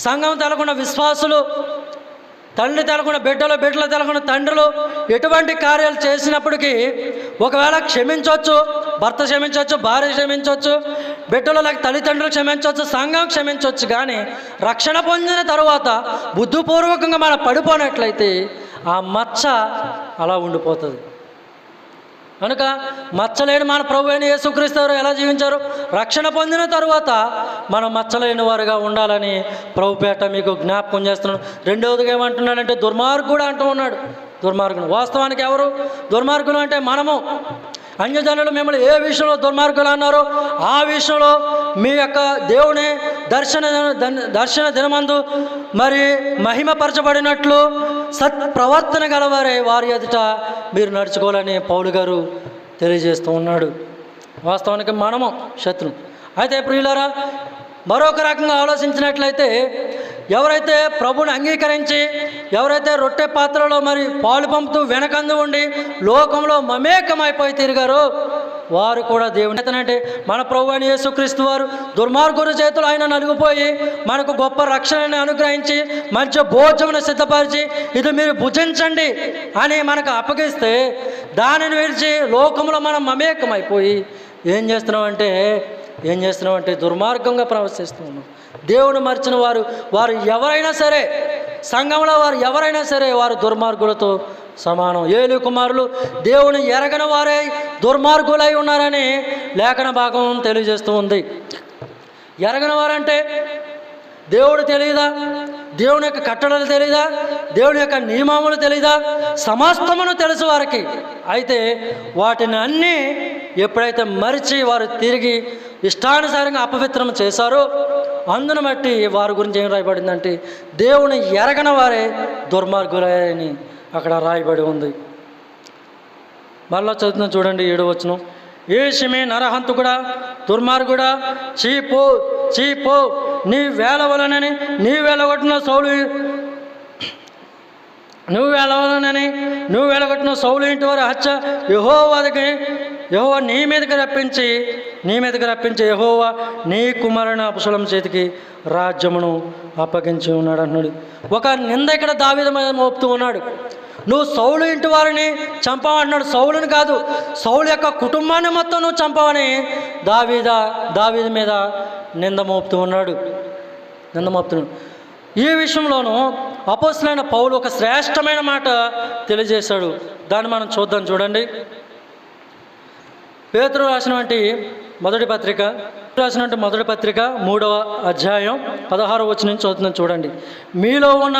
సంఘం తెలకుండా విశ్వాసులు, తండ్రి తెలకుండా బిడ్డలు తెలకుండా తండ్రులు ఎటువంటి కార్యాలు చేసినప్పటికీ ఒకవేళ క్షమించవచ్చు, భర్త క్షమించవచ్చు, భార్య క్షమించవచ్చు, బిడ్డలు లేక తల్లిదండ్రులు క్షమించవచ్చు, సంఘం క్షమించవచ్చు. కానీ రక్షణ పొందిన తరువాత బుద్ధిపూర్వకంగా మనం పడిపోయినట్లయితే ఆ మచ్చ అలా ఉండిపోతుంది. కనుక మచ్చలేని మన ప్రభు అయిన యేసుక్రీస్తు వారు ఎలా జీవించారు? రక్షణ పొందిన తరువాత మనం మచ్చలేని వారుగా ఉండాలని ప్రభుపేట మీకు జ్ఞాపకం చేస్తున్నాడు. రెండవదిగా ఏమంటున్నాడంటే దుర్మార్గుడు అంటూ ఉన్నాడు. వాస్తవానికి ఎవరు దుర్మార్గులు అంటే మనము. అన్యజనులు మిమ్మల్ని ఏ విషయంలో దుర్మార్గులు అన్నారో ఆ విషయంలో మీ యొక్క దేవుని దర్శన దినమందు మరి మహిమపరచబడినట్లు సత్ప్రవర్తన గలవారే వారి ఎదుట మీరు నడుచుకోవాలని పౌలు గారు తెలియజేస్తూ ఉన్నాడు. వాస్తవానికి మనము శత్రువు. అయితే ప్రియులారా, మరొక రకంగా ఆలోచించినట్లయితే ఎవరైతే ప్రభుని అంగీకరించి ఎవరైతే రొట్టె పాత్రలో మరి పాలు పంపుతూ వెనకందు ఉండి లోకంలో మమేకమైపోయి తిరిగారో వారు కూడా దేవుని అంటే మన ప్రభు అయిన యేసుక్రీస్తు వారు దుర్మార్గుల చేతులు ఆయన నలిగిపోయి మనకు గొప్ప రక్షణని అనుగ్రహించి మంచి భోజనం సిద్ధపరిచి ఇది మీరు భుజించండి అని మనకు అప్పగిస్తే దానిని విడిచి లోకంలో మనం మమేకమైపోయి ఏం చేస్తున్నామంటే దుర్మార్గంగా ప్రవర్తిస్తూ ఉన్నాం. దేవుని మరిచిన వారు ఎవరైనా సరే, సంఘంలో వారు ఎవరైనా సరే వారు దుర్మార్గులతో సమానం. ఏలి కుమారులు దేవుని ఎరగని వారే దుర్మార్గులై ఉన్నారని లేఖన భాగం తెలియజేస్తూ ఉంది. ఎరగని వారంటే దేవుడు తెలియదా? దేవుని యొక్క కట్టడలు తెలియదా? దేవుని యొక్క నియమములు తెలియదా? సమస్తమును తెలుసు వారికి. అయితే వాటిని అన్నీ ఎప్పుడైతే మరిచి వారు తిరిగి ఇష్టానుసారంగా అపవిత్రం చేశారో అందును బట్టి వారి గురించి ఏం రాయబడిందంటే దేవుని ఎరగని వారే దుర్మార్గులని అక్కడ రాయబడి ఉంది. మళ్ళా చదువుతున్నాం చూడండి, 7వ వచనం. ఏషమే నరహంతుకుడా, దుర్మార్గుడా, చీపో నీ వేల వలనని నువ్వు వేలగొట్టిన సౌలు ఇంటి వారి హత్య యెహోవా నీ మీదకి రప్పించి యెహోవా నీ కుమారుని అబ్షాలోము చేతికి రాజ్యమును అప్పగించి ఉన్నాడు అంటున్నాడు. ఒక నింద ఇక్కడ దావీదు మీద మోపుతూ ఉన్నాడు. నువ్వు సౌలు ఇంటి వారిని చంపావంటున్నాడు. సౌలుని కాదు, సౌలు యొక్క కుటుంబాన్ని మొత్తం నువ్వు చంపావని దావీదు మీద నింద మోపుతున్నాడు. ఈ విషయంలోనూ అపోస్తలుడైన పౌలు ఒక శ్రేష్టమైన మాట తెలియజేశాడు. దాన్ని మనం చూద్దాం. చూడండి, పేతురు రాసినటువంటి మొదటి పత్రిక రాసినట్టు మొదటి పత్రిక 3వ అధ్యాయం 16వ వచనం నుంచి చదువుతున్నాను చూడండి. మీలో ఉన్న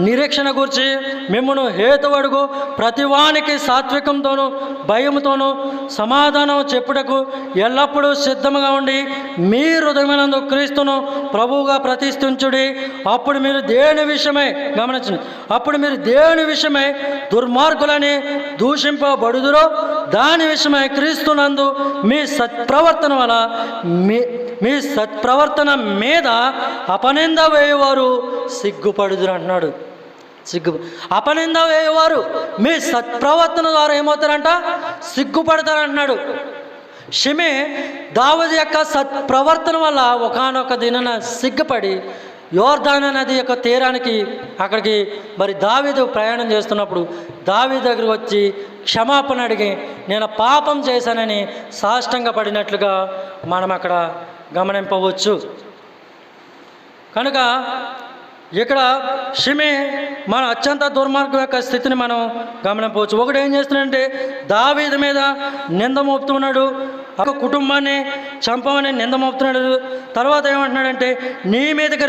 నిరీక్షణ గురించి మిమ్మల్ని హేతువడుగు ప్రతివానికి సాత్వికంతోనూ భయముతోనూ సమాధానం చెప్పుటకు ఎల్లప్పుడూ సిద్ధంగా ఉండి మీ హృదయమైనందు క్రీస్తును ప్రభువుగా ప్రతిష్ఠించుడి. అప్పుడు మీరు దేవుని విషయమై గమనించండి, అప్పుడు మీరు దేవుని విషయమై దుర్మార్గులని దూషింపబడుదురో దాని విషయమై క్రీస్తునందు మీ సత్ప్రవర్తన వల్ల మీ సత్ప్రవర్తన మీద అపనింద వేయవారు సిగ్గుపడుదురు అంటున్నాడు. అపనింద వేయవారు మీ సత్ప్రవర్తన ద్వారా ఏమవుతారంట? సిగ్గుపడతారంటున్నాడు. షిమే దావీదు యొక్క సత్ప్రవర్తన వల్ల ఒకానొక దినాన సిగ్గుపడి యోర్దాను నది యొక్క తీరానికి అక్కడికి మరి దావీదు ప్రయాణం చేస్తున్నప్పుడు దావీదు దగ్గరికి వచ్చి క్షమాపణ అడిగి నేను పాపం చేశానని సాష్టంగా పడినట్లుగా మనం అక్కడ గమనింపవచ్చు. కనుక ఇక్కడ షిమే మన అత్యంత దుర్మార్గం యొక్క స్థితిని మనం గమనింపవచ్చు. ఒకటి ఏం చేస్తున్నాడంటే దావీదు మీద నింద మోపుతున్నాడు, ఒక కుటుంబాన్ని చంపమని నింద మోపుతున్నాడు. తర్వాత ఏమంటున్నాడంటే నీ మీదకి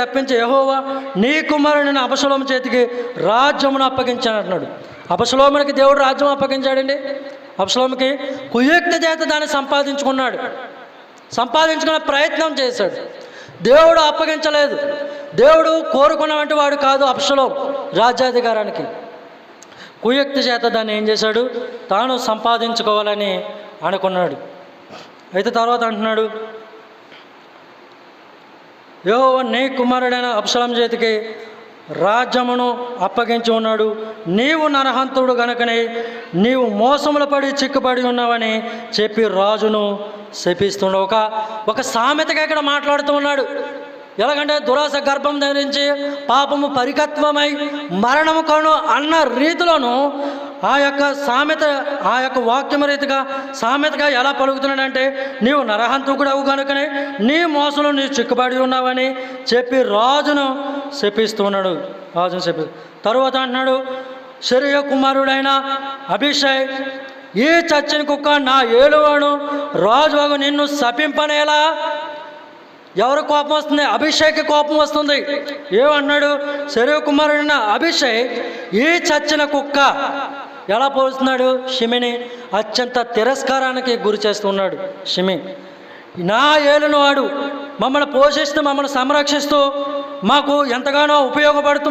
రప్పించి యెహోవా నీ కుమారుని అబషలోము చేతికి రాజ్యమును అప్పగించాను అంటున్నాడు. అబషలోమునికి దేవుడు రాజ్యం అప్పగించాడండి. అబషలోముకి కుయుక్తి చేత దాన్ని సంపాదించుకునే ప్రయత్నం చేశాడు. దేవుడు అప్పగించలేదు. దేవుడు కోరుకున్నటువంటి వాడు కాదు అబషలోము రాజ్యాధికారానికి. కుయుక్తి చేత దాన్ని ఏం చేశాడు? తాను సంపాదించుకోవాలని అనుకున్నాడు. అయితే తర్వాత అంటున్నాడు యెహోవా నీ కుమారుడైన అబ్షాలోము చేతికి రాజ్యమును అప్పగించి ఉన్నాడు. నీవు నరహంతుడు గనుకనే నీవు మోసములు పడి చిక్కుపడి ఉన్నావని చెప్పి రాజును శపిస్తున్నాడు. ఒక సామెతగా ఇక్కడ మాట్లాడుతూ ఉన్నాడు. ఎలాగంటే దురాశ గర్భం ధరించి పాపము పరికత్వమై మరణము కొను అన్న రీతిలోనూ ఆ యొక్క వాక్యము రీతిగా సామెతగా ఎలా పలుకుతున్నాడంటే నీవు నరహంతకుడవు కనుకనే నీ మోసంలో నీ చిక్కుబడి ఉన్నావని చెప్పి రాజును శపిస్తున్నాడు. తరువాత అంటున్నాడు సెరూయా కుమారుడైన అబీషై ఈ చచ్చిన కుక్క నా ఏలువాడు రాజువాగు నిన్ను శపింపనేలా. ఎవరు కోపం వస్తుంది? అభిషేక్కి కోపం వస్తుంది. ఏమన్నాడు? సెరూయా కుమారుడైన అబీషై ఈ చచ్చిన కుక్క. ఎలా పోలుస్తున్నాడు? షిమిని అత్యంత తిరస్కారానికి గురి చేస్తున్నాడు. షిమి నా ఏలును వాడు మమ్మల్ని పోషిస్తూ మమ్మల్ని సంరక్షిస్తూ మాకు ఎంతగానో ఉపయోగపడుతూ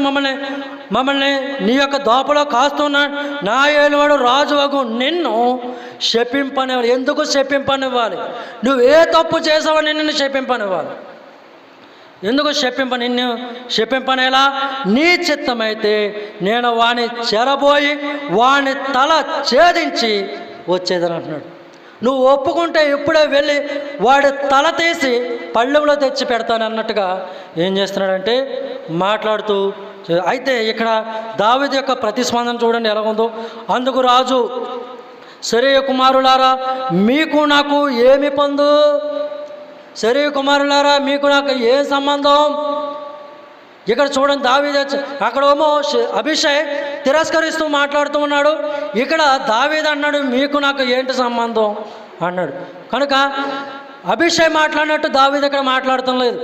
మమ్మల్ని నీ యొక్క దోపలో కాస్తున్నాడు. నా ఏలువాడు రాజువగు నిన్ను శపింపనివ్వాలి. ఎందుకు శపింపనివ్వాలి? నువ్వు ఏ తప్పు చేసావో నిన్ను శపింపనివ్వాలి. ఎందుకు నిన్ను శపింపనేలా? నీ చిత్తమైతే నేను వాని చెరబోయి వాని తల ఛేదించి వచ్చేదని అంటున్నాడు. నువ్వు ఒప్పుకుంటే ఇప్పుడే వెళ్ళి వాడి తల తీసి పళ్ళెంలో తెచ్చి పెడతాను అన్నట్టుగా ఏం చేస్తున్నాడంటే మాట్లాడుతూ. అయితే ఇక్కడ దావీదు యొక్క ప్రతిస్పందన చూడండి ఎలా ఉందో. అందుకు రాజు సెరూయా కుమారులారా మీకు నాకు ఏమి పొందు? సెరూయా కుమారులారా మీకు నాకు ఏ సంబంధం? ఇక్కడ చూడండి దావీదు అక్కడేమో అబీషై తిరస్కరిస్తూ మాట్లాడుతూ ఉన్నాడు. ఇక్కడ దావీదు అన్నాడు మీకు నాకు ఏంటి సంబంధం అన్నాడు. కనుక అబీషై మాట్లాడినట్టు దావీదు ఇక్కడ మాట్లాడటం లేదు.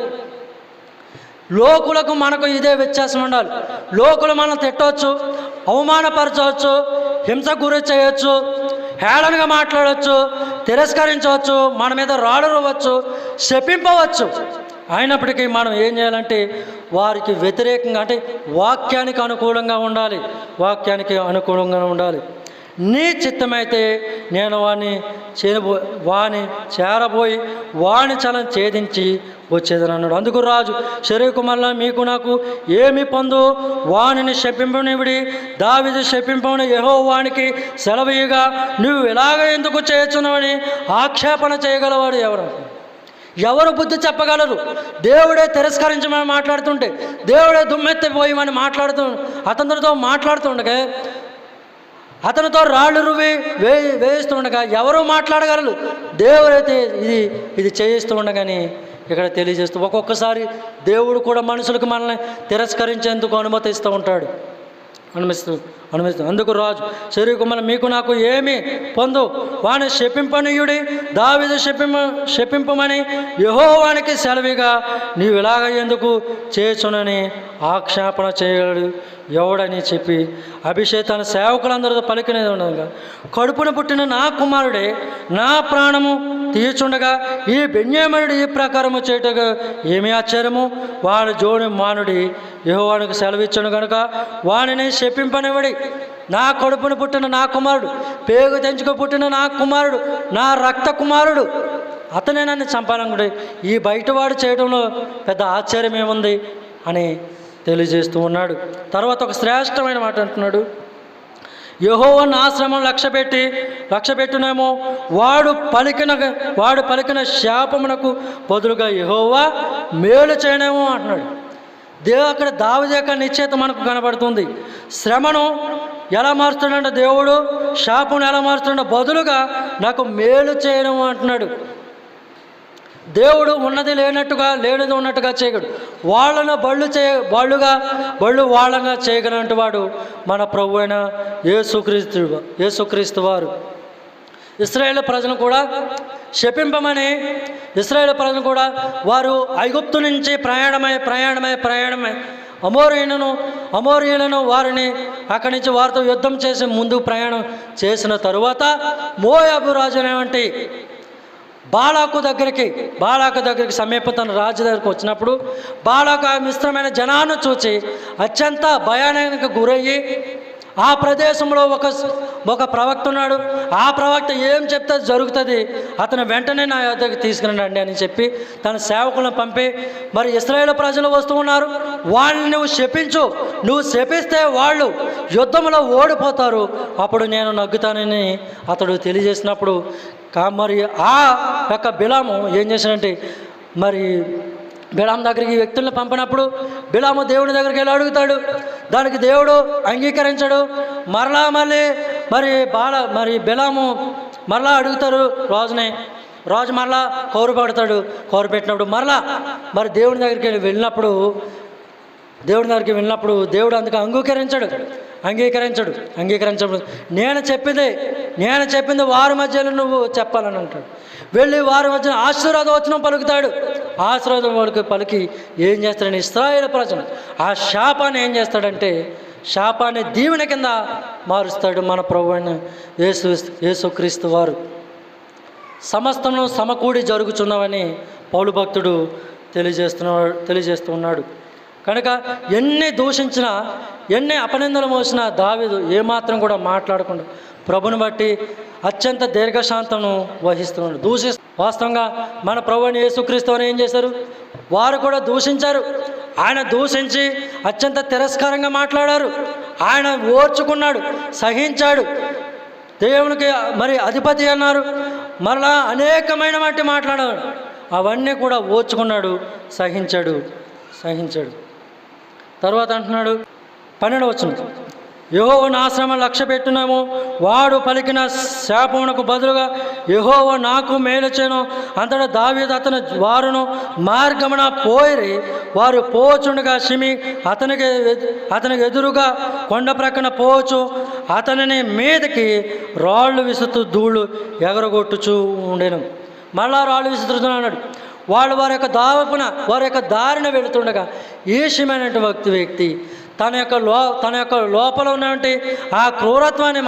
లోకులకు మనకు ఇదే వ్యత్యాసం ఉండాలి. లోకులు మనం తిట్టవచ్చు, అవమానపరచవచ్చు, హింసకు గురి చేయవచ్చు, హేళనగా మాట్లాడవచ్చు, తిరస్కరించవచ్చు, మన మీద రాళ్ళు రువ్వచ్చు, శపింపవచ్చు. అయినప్పటికీ మనం ఏం చేయాలంటే వారికి వ్యతిరేకంగా అంటే వాక్యానికి అనుకూలంగా ఉండాలి. నీ చిత్తమైతే నేను వాని చేరబోయి వాని చలం ఛేదించి వచ్చేదని అన్నాడు. అందుకు రాజు సెరూయా కుమారులారా మీకు నాకు ఏమి పొందు? వానిని శపింపనివిడి. దావీదు శపింపని యెహోవానికి సెలవీయగా నువ్వు ఇలాగ ఎందుకు చేయొచ్చునవని ఆక్షేపణ చేయగలవాడు ఎవరు బుద్ధి చెప్పగలరు? దేవుడే తిరస్కరించమని మాట్లాడుతుంటే, దేవుడే దుమ్మెత్తిపోయమని అతనితో మాట్లాడుతుండగా, అతనితో రాళ్ళు రువ్వి వేయిస్తుండగా ఎవరు మాట్లాడగలరు? దేవుడైతే ఇది చేయిస్తూ ఉండగాని ఇక్కడ తెలియజేస్తూ ఒక్కొక్కసారి దేవుడు కూడా మనుషులకు మనల్ని తిరస్కరించేందుకు అనుమతిస్తూ ఉంటాడు. అనుమతిస్తుంది. అందుకు రాజు, శరీర కుమారులు మీకు నాకు ఏమి పొందు, వాని శపింపనీయుడి, దావీదు శపింపమని యెహోవానికి సెలవిగా నీవు ఇలాగ ఎందుకు చేయుచునని ఆక్షేపణ చేయగలడు ఎవడని చెప్పి అభిషేక్ తన సేవకులందరితో పలికినది ఉండగా, కడుపున పుట్టిన నా కుమారుడే నా ప్రాణము తీయుచుండగా ఈ బెన్యామీనుడు ఈ ప్రకారము చేయుటకు ఏమి ఆశ్చర్యము, వాడి జోడి మానుడి యెహోవానికి సెలవిచ్చును కనుక వానిని శపింపనివ్వడి. నా కడుపున పుట్టిన నా కుమారుడు, పేగు తెంచుకు పుట్టిన నా కుమారుడు, నా రక్త కుమారుడు, అతనే నన్ను చంపాలనుకుంటే ఈ బయటవాడు చేయడంలో పెద్ద ఆశ్చర్యం ఏముంది అని తెలియజేస్తూ ఉన్నాడు. తర్వాత ఒక శ్రేష్టమైన మాట అంటున్నాడు, యెహోవాను ఆశ్రమం లక్ష్యపెట్టునేమో వాడు పలికిన శాపమునకు బదులుగా యెహోవా మేలు చేయనేమో అంటున్నాడు. అక్కడ దావీదు యొక్క నిశ్చయత మనకు కనబడుతుంది. శ్రమను ఎలా మారుస్తాడంటే దేవుడు, శాపను ఎలా మారుస్తాడో బదులుగా నాకు మేలు చేయడం అంటున్నాడు. దేవుడు ఉన్నది లేనట్టుగా, లేనిది ఉన్నట్టుగా చేయగలడు. వాళ్ళను బళ్ళు వాళ్ళగా చేయగలంటు వాడు మన ప్రభు అయిన యేసుక్రీస్తు వారు. ఇశ్రాయేలు ప్రజలను కూడా శపింపమని, ఇశ్రాయేలు ప్రజలు కూడా వారు ఐగుప్తు నుంచి ప్రయాణమై అమోరీయులను వారిని అక్కడి నుంచి వారితో యుద్ధం చేసి ముందు ప్రయాణం చేసిన తరువాత మోయాబు రాజు అనేవంటి బాలాకు దగ్గరికి సమీప తన రాజు దగ్గరికి వచ్చినప్పుడు బాలాకు ఆ మిశ్రమైన జనాన్ని చూచి అత్యంత భయానికి గురయ్యి, ఆ ప్రదేశంలో ఒక ప్రవక్త ఉన్నాడు, ఆ ప్రవక్త ఏం చెప్తే జరుగుతుంది, అతను వెంటనే నా యొద్దకు తీసుకురండి అని చెప్పి తన సేవకులను పంపి, మరి ఇశ్రాయేలు ప్రజలు వస్తూ ఉన్నారు, వాళ్ళని నువ్వు శపించు, నువ్వు శపిస్తే వాళ్ళు యుద్ధంలో ఓడిపోతారు, అప్పుడు నేను నగ్గుతానని అతడు తెలియజేసినప్పుడు మరి ఆ యొక్క బిలాము ఏం చేశాడంటే, మరి బిలాము దగ్గరికి ఈ వ్యక్తులను పంపినప్పుడు బిలాము దేవుని దగ్గరికి వెళ్ళి అడుగుతాడు. దానికి దేవుడు అంగీకరించాడు. మరి బిలాము మరలా అడుగుతారు రాజు మరలా కౌరు పెట్టినప్పుడు మరి దేవుని దగ్గరికి వెళ్ళినప్పుడు దేవుడు అందుకు అంగీకరించడు. నేను చెప్పింది వారి మధ్యలో నువ్వు చెప్పాలని అంటాడు. వెళ్ళి వారి మధ్య ఆశీర్వాదవచనం పలుకుతాడు. ఆశీర్వాదం పలికి ఏం చేస్తాడని ఇశ్రాయేలు ప్రజలు ఆ శాపాన్ని ఏం చేస్తాడంటే, శాపాన్ని దీవెన కింద మారుస్తాడు మన ప్రభు అయిన యేసుక్రీస్తు వారు. సమస్తము సమకూడి జరుగుచున్నవని పౌలు భక్తుడు తెలియజేస్తూ ఉన్నాడు. కనుక ఎన్ని దూషించినా, ఎన్ని అపనిందలు మోసినా దావీదు ఏమాత్రం కూడా మాట్లాడకుండా ప్రభుని బట్టి అత్యంత దీర్ఘశాంతను వహిస్తున్నాడు. వాస్తవంగా మన ప్రభువుని యేసుక్రీస్తు ఏం చేశారు, వారు కూడా దూషించారు. ఆయన దూషించి అత్యంత తిరస్కారంగా మాట్లాడారు. ఆయన ఓర్చుకున్నాడు, సహించాడు. దేవునికి మరి అధిపతి అన్నారు, మరలా అనేకమైన వాటి మాట్లాడాడు. అవన్నీ కూడా ఓర్చుకున్నాడు, సహించాడు. తర్వాత అంటున్నాడు 12వ వచనం, యెహోవాను ఆశ్రమం లక్ష్యపెట్టునేమో వాడు పలికిన శాపమునకు బదులుగా యెహోవా నాకు మేలు చేయను. అంతటా దావీదు వారును మార్గమున పోయిరి. వారు పోచుండగా షిమి అతనికి ఎదురుగా కొండ ప్రక్కన పోవచ్చు అతనిని మీదకి రాళ్ళు విసురుతూ ధూళి ఎగరగొట్టుచూ ఉండెను. మళ్ళా రాళ్ళు విసురుతున్నాడు. వారి యొక్క దారిన వెళుతుండగా ఈ షిమైనటువంటి వ్యక్తి తన యొక్క లోపల ఉన్నటువంటి ఆ క్రూరత్వాన్ని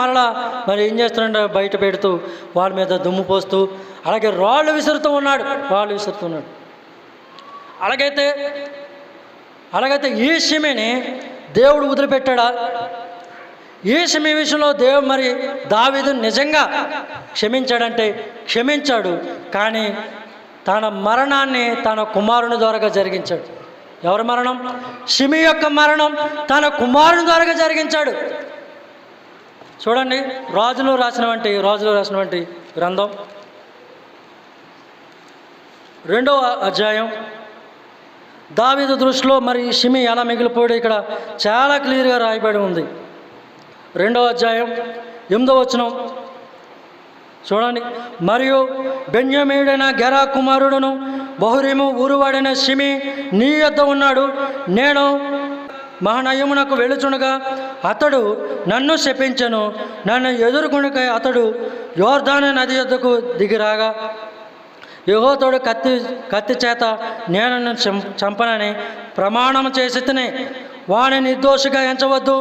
మరి ఏం చేస్తున్నాడు, బయట పెడుతూ వాళ్ళ మీద దుమ్ము పోస్తూ అలాగే రాళ్ళు విసురుతూ ఉన్నాడు. అలాగైతే ఈ షిమిని దేవుడు వదిలిపెట్టాడా? ఈ షిమి విషయంలో దేవుడు మరి దావీదు నిజంగా క్షమించాడంటే క్షమించాడు. కానీ తన మరణాన్ని తన కుమారుని ద్వారా జరిగించాడు. ఎవరి మరణం? షిమి యొక్క మరణం తన కుమారుని ద్వారా జరిగించాడు. చూడండి, రాజులు రాసినటువంటి గ్రంథం 2వ అధ్యాయం. దావీదు దృష్టిలో మరి షిమి ఎలా మిగిలిపోయాడు ఇక్కడ చాలా క్లియర్గా రాయబడి ఉంది. 2వ అధ్యాయం 8వ వచనం చూడండి. మరియు బెన్యామీయుడైన గెరా కుమారుడును బహురీము ఊరువాడైన షిమి నీ యొద్ద ఉన్నాడు. నేను మహానయమునకు వెళుచుండగా అతడు నన్ను శపించెను. నన్ను ఎదుర్కొనకై అతడు యోర్దాను నది యొద్దకు దిగిరాగా యెహోవాతో కత్తి చేత నేను చంపనని ప్రమాణం చేసి తిని, వాని నిర్దోషిగా ఎంచవద్దు,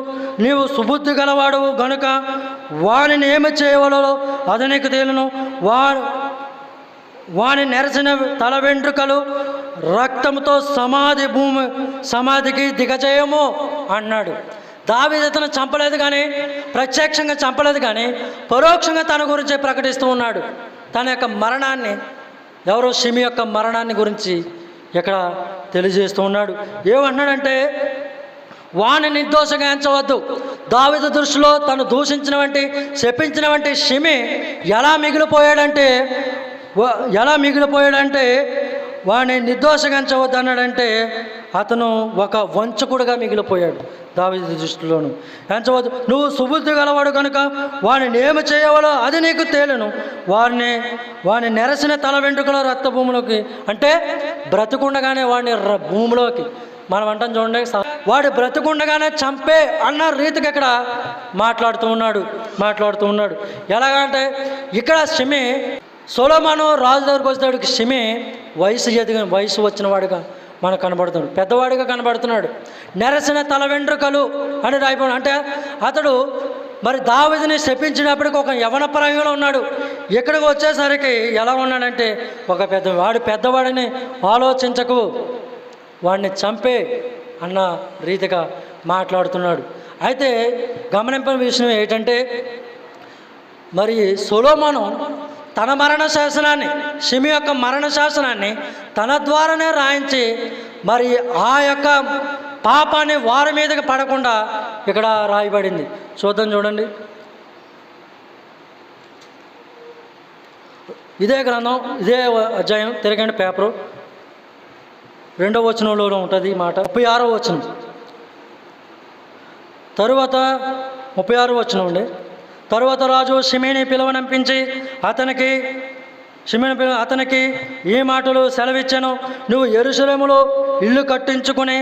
నీవు సుబుద్ధి గలవాడు గనుక వానిని ఏమి చేయవలో అది నీకు తేలును. వాని నెరసిన తల వెంట్రుకలు రక్తంతో సమాధికి దిగజేయము అన్నాడు. దావీదు అతను చంపలేదు కానీ, ప్రత్యక్షంగా చంపలేదు కానీ, పరోక్షంగా తన గురించి ప్రకటిస్తూ ఉన్నాడు. తన యొక్క మరణాన్ని, ఎవరో షిమి యొక్క మరణాన్ని గురించి ఇక్కడ తెలియజేస్తూ ఉన్నాడు. ఏమన్నాడంటే, వాని నిర్దోషంగా ఎంచవద్దు. దావీదు దృష్టిలో తను దూషించిన శపించిన షిమి ఎలా మిగిలిపోయాడంటే వాడిని నిర్దోషంగా ఎంచవద్దు అన్నాడంటే అతను ఒక వంచకుడుగా మిగిలిపోయాడు. దావీదు దృష్టిలోను ఎంచవద్దు, నువ్వు సుబుద్ధి గలవాడు కనుక వాడిని ఏమి చేయవలో అది నీకు తేలును. వాడిని నెరసిన తల వెంట్రుకల రక్త భూమిలోకి, అంటే బ్రతుకుండగానే వాడిని భూమిలోకి, మనం అంటాం చూడండి, వాడు బ్రతుకుండగానే చంపే అన్న రీతికి ఇక్కడ మాట్లాడుతూ ఉన్నాడు. ఎలాగంటే ఇక్కడ షిమి సొలొమోను రాజు దగ్గరికి వచ్చేవాడు. షిమి వయసు వచ్చిన వాడుగా మనకు కనబడుతున్నాడు, పెద్దవాడిగా కనబడుతున్నాడు. నెరసిన తల వెంట్రుకలు అని రాయిపోయాడు. అంటే అతడు మరి దావీదుని శపించినప్పటికి ఒక యవన ప్రాయంలో ఉన్నాడు. ఇక్కడికి వచ్చేసరికి ఎలా ఉన్నాడంటే పెద్దవాడిని ఆలోచించకు, వాడిని చంపే అన్న రీతిగా మాట్లాడుతున్నాడు. అయితే గమనించిన విషయం ఏంటంటే, మరి సొలొమోను తన మరణ శాసనాన్ని, షిమి యొక్క మరణ శాసనాన్ని తన ద్వారానే రాయించి, మరి ఆ యొక్క పాపాన్ని వారి మీదకి పడకుండా ఇక్కడ రాయబడింది. చూడండి, ఇదే గ్రంథం, ఇదే అధ్యాయం, తిరగండి పేపరు, 2వ వచనంలో ఉంటుంది ఈ మాట. 36వ వచనం తరువాత 36వ వచనం అండి. తరువాత రాజు షిమిని పిలువనంపించి అతనికి ఈ మాటలు సెలవిచ్చాను, నువ్వు యెరూషలేములో ఇల్లు కట్టించుకుని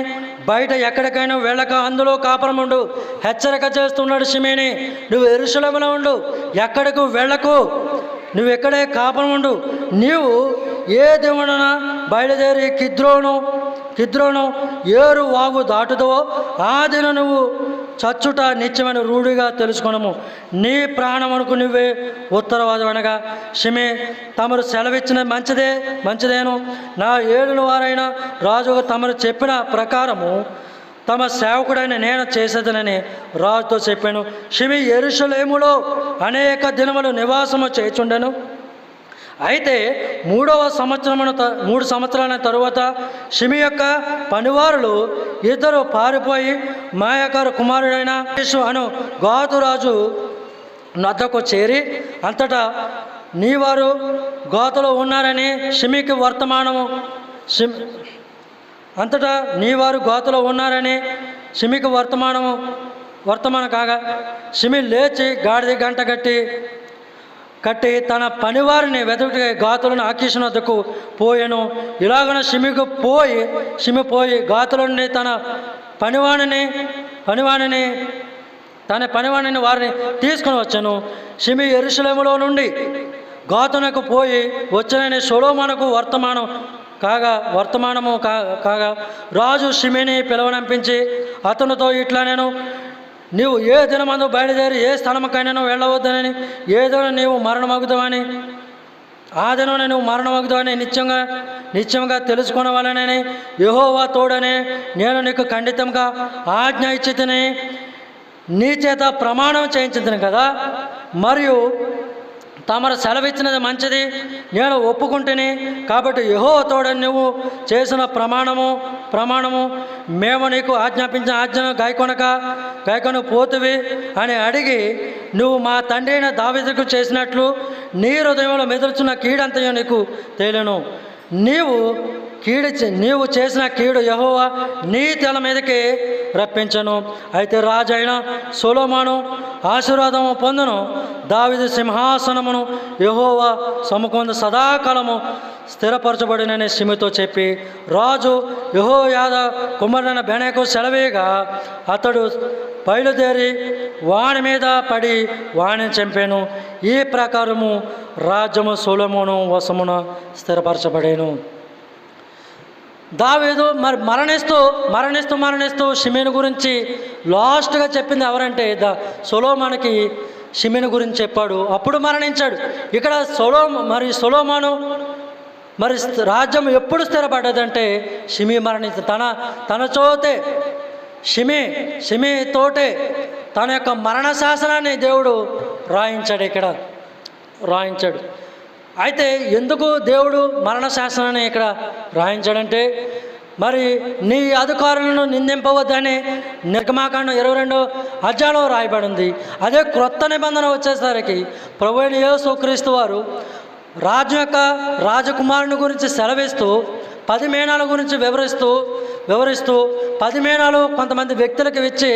బయట ఎక్కడికైనా వెళ్ళక అందులో కాపురం ఉండు. హెచ్చరిక చేస్తున్నాడు షిమిని, నువ్వు యెరూషలేములో ఉండు, ఎక్కడికి వెళ్ళకు, నువ్వు ఎక్కడే కాపురం ఉండు. నీవు ఏ దినమున బయలుదేరి కిద్రోను ఏరు వాగు దాటుదో ఆ దిన నువ్వు చచ్చుట నిత్యమైన రూఢిగా తెలుసుకునము. నీ ప్రాణమునకు నువ్వే ఉత్తరవాదం అనగా, షిమి తమరు సెలవిచ్చిన మంచిదేను. నా ఏలుని వారైన రాజు తమరు చెప్పిన ప్రకారము తమ సేవకుడైన నేను చేసేదనని రాజుతో చెప్పాను. షిమి యెరూషలేములో అనేక దినములు నివాసము చేయుచుండెను. అయితే 3 సంవత్సరాల తరువాత షిమి యొక్క పనివారులు ఇద్దరు పారిపోయి మాయాకారు కుమారుడైన అను గాతు రాజు నద్దకు చేరి, అంతటా నీవారు గాతులో ఉన్నారని షిమికి వర్తమానం కాగా, షిమి లేచి గాడిద గంట కట్టి తన పనివారిని వెతుకు గాతులను ఆకీషు వద్దకు పోయాను. ఇలాగన షిమి పోయి గాతులని తన పనివాణిని వారిని తీసుకుని వచ్చాను. షిమి యెరూషలేములో నుండి గాతునకు పోయి వచ్చినని సొలొమోనుకు వర్తమానము కాగా రాజు షిమిని పిలువనంపించి అతనితో ఇట్లా, నీవు ఏ దినమందు బయలుదేరి ఏ స్థలముకైనా వెళ్ళవద్దని, ఏదైనా నీవు మరణమగుతావని, ఆ దినమున నువ్వు మరణమగుతావని నిత్యంగా తెలుసుకునవాలని యెహోవా తోడని నేను నీకు ఖండితంగా ఆజ్ఞ ఇచ్చితిని, నీ చేత ప్రమాణం చేయించింది కదా. మరియు తమరు సెలవిచ్చినది మంచిది, నేను ఒప్పుకుంటుని, కాబట్టి యెహోవా తోడని నువ్వు చేసిన ప్రమాణము మేము నీకు ఆజ్ఞాపించిన ఆజ్ఞను గాయకొన పోతువి అని అడిగి, నువ్వు మా తండ్రి అయిన దావీదుకు చేసినట్లు నీ హృదయంలో మెదులుచున్న కీడంతయో నీకు తేలును. నీవు చేసిన కీడు యెహోవా నీ తల మీదకి రప్పించను. అయితే రాజు అయిన సొలొమోను ఆశీర్వాదము పొందును. దావీదు సింహాసనమును యెహోవా సముఖమందు సదాకాలము స్థిరపరచబడినని షిమితో చెప్పి, రాజు యెహోయాదా కుమారుడైన బెనాకు సెలవేగా అతడు బయలుదేరి వాని మీద పడి వాణిని చంపాను. ఈ ప్రకారము రాజ్యము సొలొమోను వశమున స్థిరపరచబడేను. దావీదు మరి మరణిస్తూ షిమీను గురించి లాస్ట్గా చెప్పింది ఎవరంటే సొలొమోనుకి షిమీను గురించి చెప్పాడు. అప్పుడు మరణించాడు. ఇక్కడ సొలొమోను మరి రాజ్యం ఎప్పుడు స్థిరపడ్డదంటే షిమీ మరణించి తన చోతే షిమీ తోటే తన యొక్క మరణ శాసనాన్ని దేవుడు రాయించాడు. అయితే ఎందుకు దేవుడు మరణ శాసనాన్ని ఇక్కడ రాయించాడంటే, మరి నీ అధికారులను నిందింపవద్దని నిర్గమాకాండం 22వ అధ్యాయంలో రాయబడింది. అదే క్రొత్త నిబంధన వచ్చేసరికి ప్రభువైన యేసుక్రీస్తు వారు రాజకుమారుని గురించి సెలవిస్తూ 10 మేనాల గురించి వివరిస్తూ 10 మేనాలు కొంతమంది వ్యక్తులకు ఇచ్చి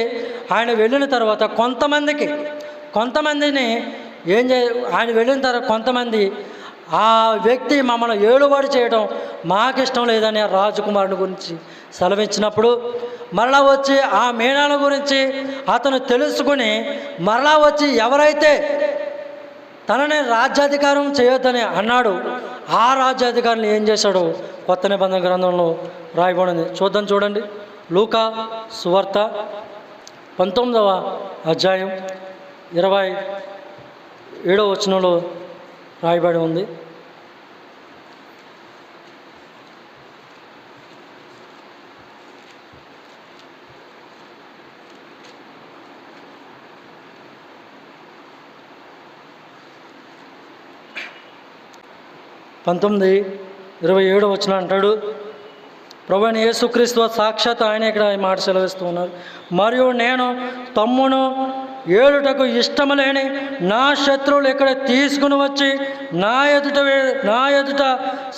ఆయన వెళ్ళిన తర్వాత కొంతమందిని ఆయన వెళ్ళిన తర్వాత కొంతమంది ఆ వ్యక్తి మమ్మల్ని ఏలుబడి చేయడం మాకిష్టం లేదని ఆ రాజకుమారుని గురించి సెలవిచ్చినప్పుడు మరలా వచ్చి ఆ మేనాల గురించి అతను తెలుసుకుని మరలా వచ్చి ఎవరైతే తనని రాజ్యాధికారం చేయొద్దని అన్నాడు, ఆ రాజ్యాధికారులు ఏం చేశాడో కొత్త నిబంధన గ్రంథంలో రాయబడింది. చూడండి. లూకా సువార్త 19వ అధ్యాయం 27వ వచనంలో రాయబడి ఉంది. పంతొమ్మిది 27వ వచనం అంటాడు, ప్రభువైన యేసుక్రీస్తు సాక్షాత్ ఆయన ఇక్కడ ఈ మాట సెలవిస్తూ ఉన్నారు. మరియు నేను తమ్మును ఏలుటకు ఇష్టము లేని నా శత్రువులు ఇక్కడ తీసుకుని వచ్చి నా ఎదుట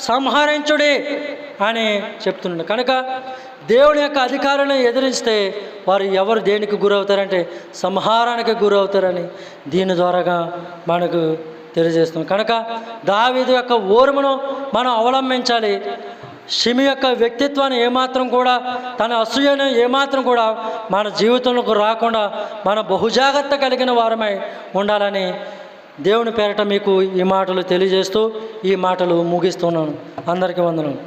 సంహరించుడి అని చెప్తున్నాడు. కనుక దేవుని యొక్క అధికారాన్ని ఎదిరిస్తే వారు ఎవరు దేనికి గురవుతారంటే సంహారానికి గురవుతారని దీని ద్వారాగా మనకు తెలియజేస్తున్నాం. కనుక దావీదు యొక్క ఓర్మును మనం అవలంబించాలి. షిమి యొక్క వ్యక్తిత్వాన్ని ఏమాత్రం కూడా, తన అసూయను ఏమాత్రం కూడా మన జీవితంలోకి రాకుండా మన బహుజాగ్రత్త కలిగిన వారమై ఉండాలని దేవుని పేరట మీకు ఈ మాటలు తెలియజేస్తూ ఈ మాటలు ముగిస్తున్నాను. అందరికీ వందనాలు.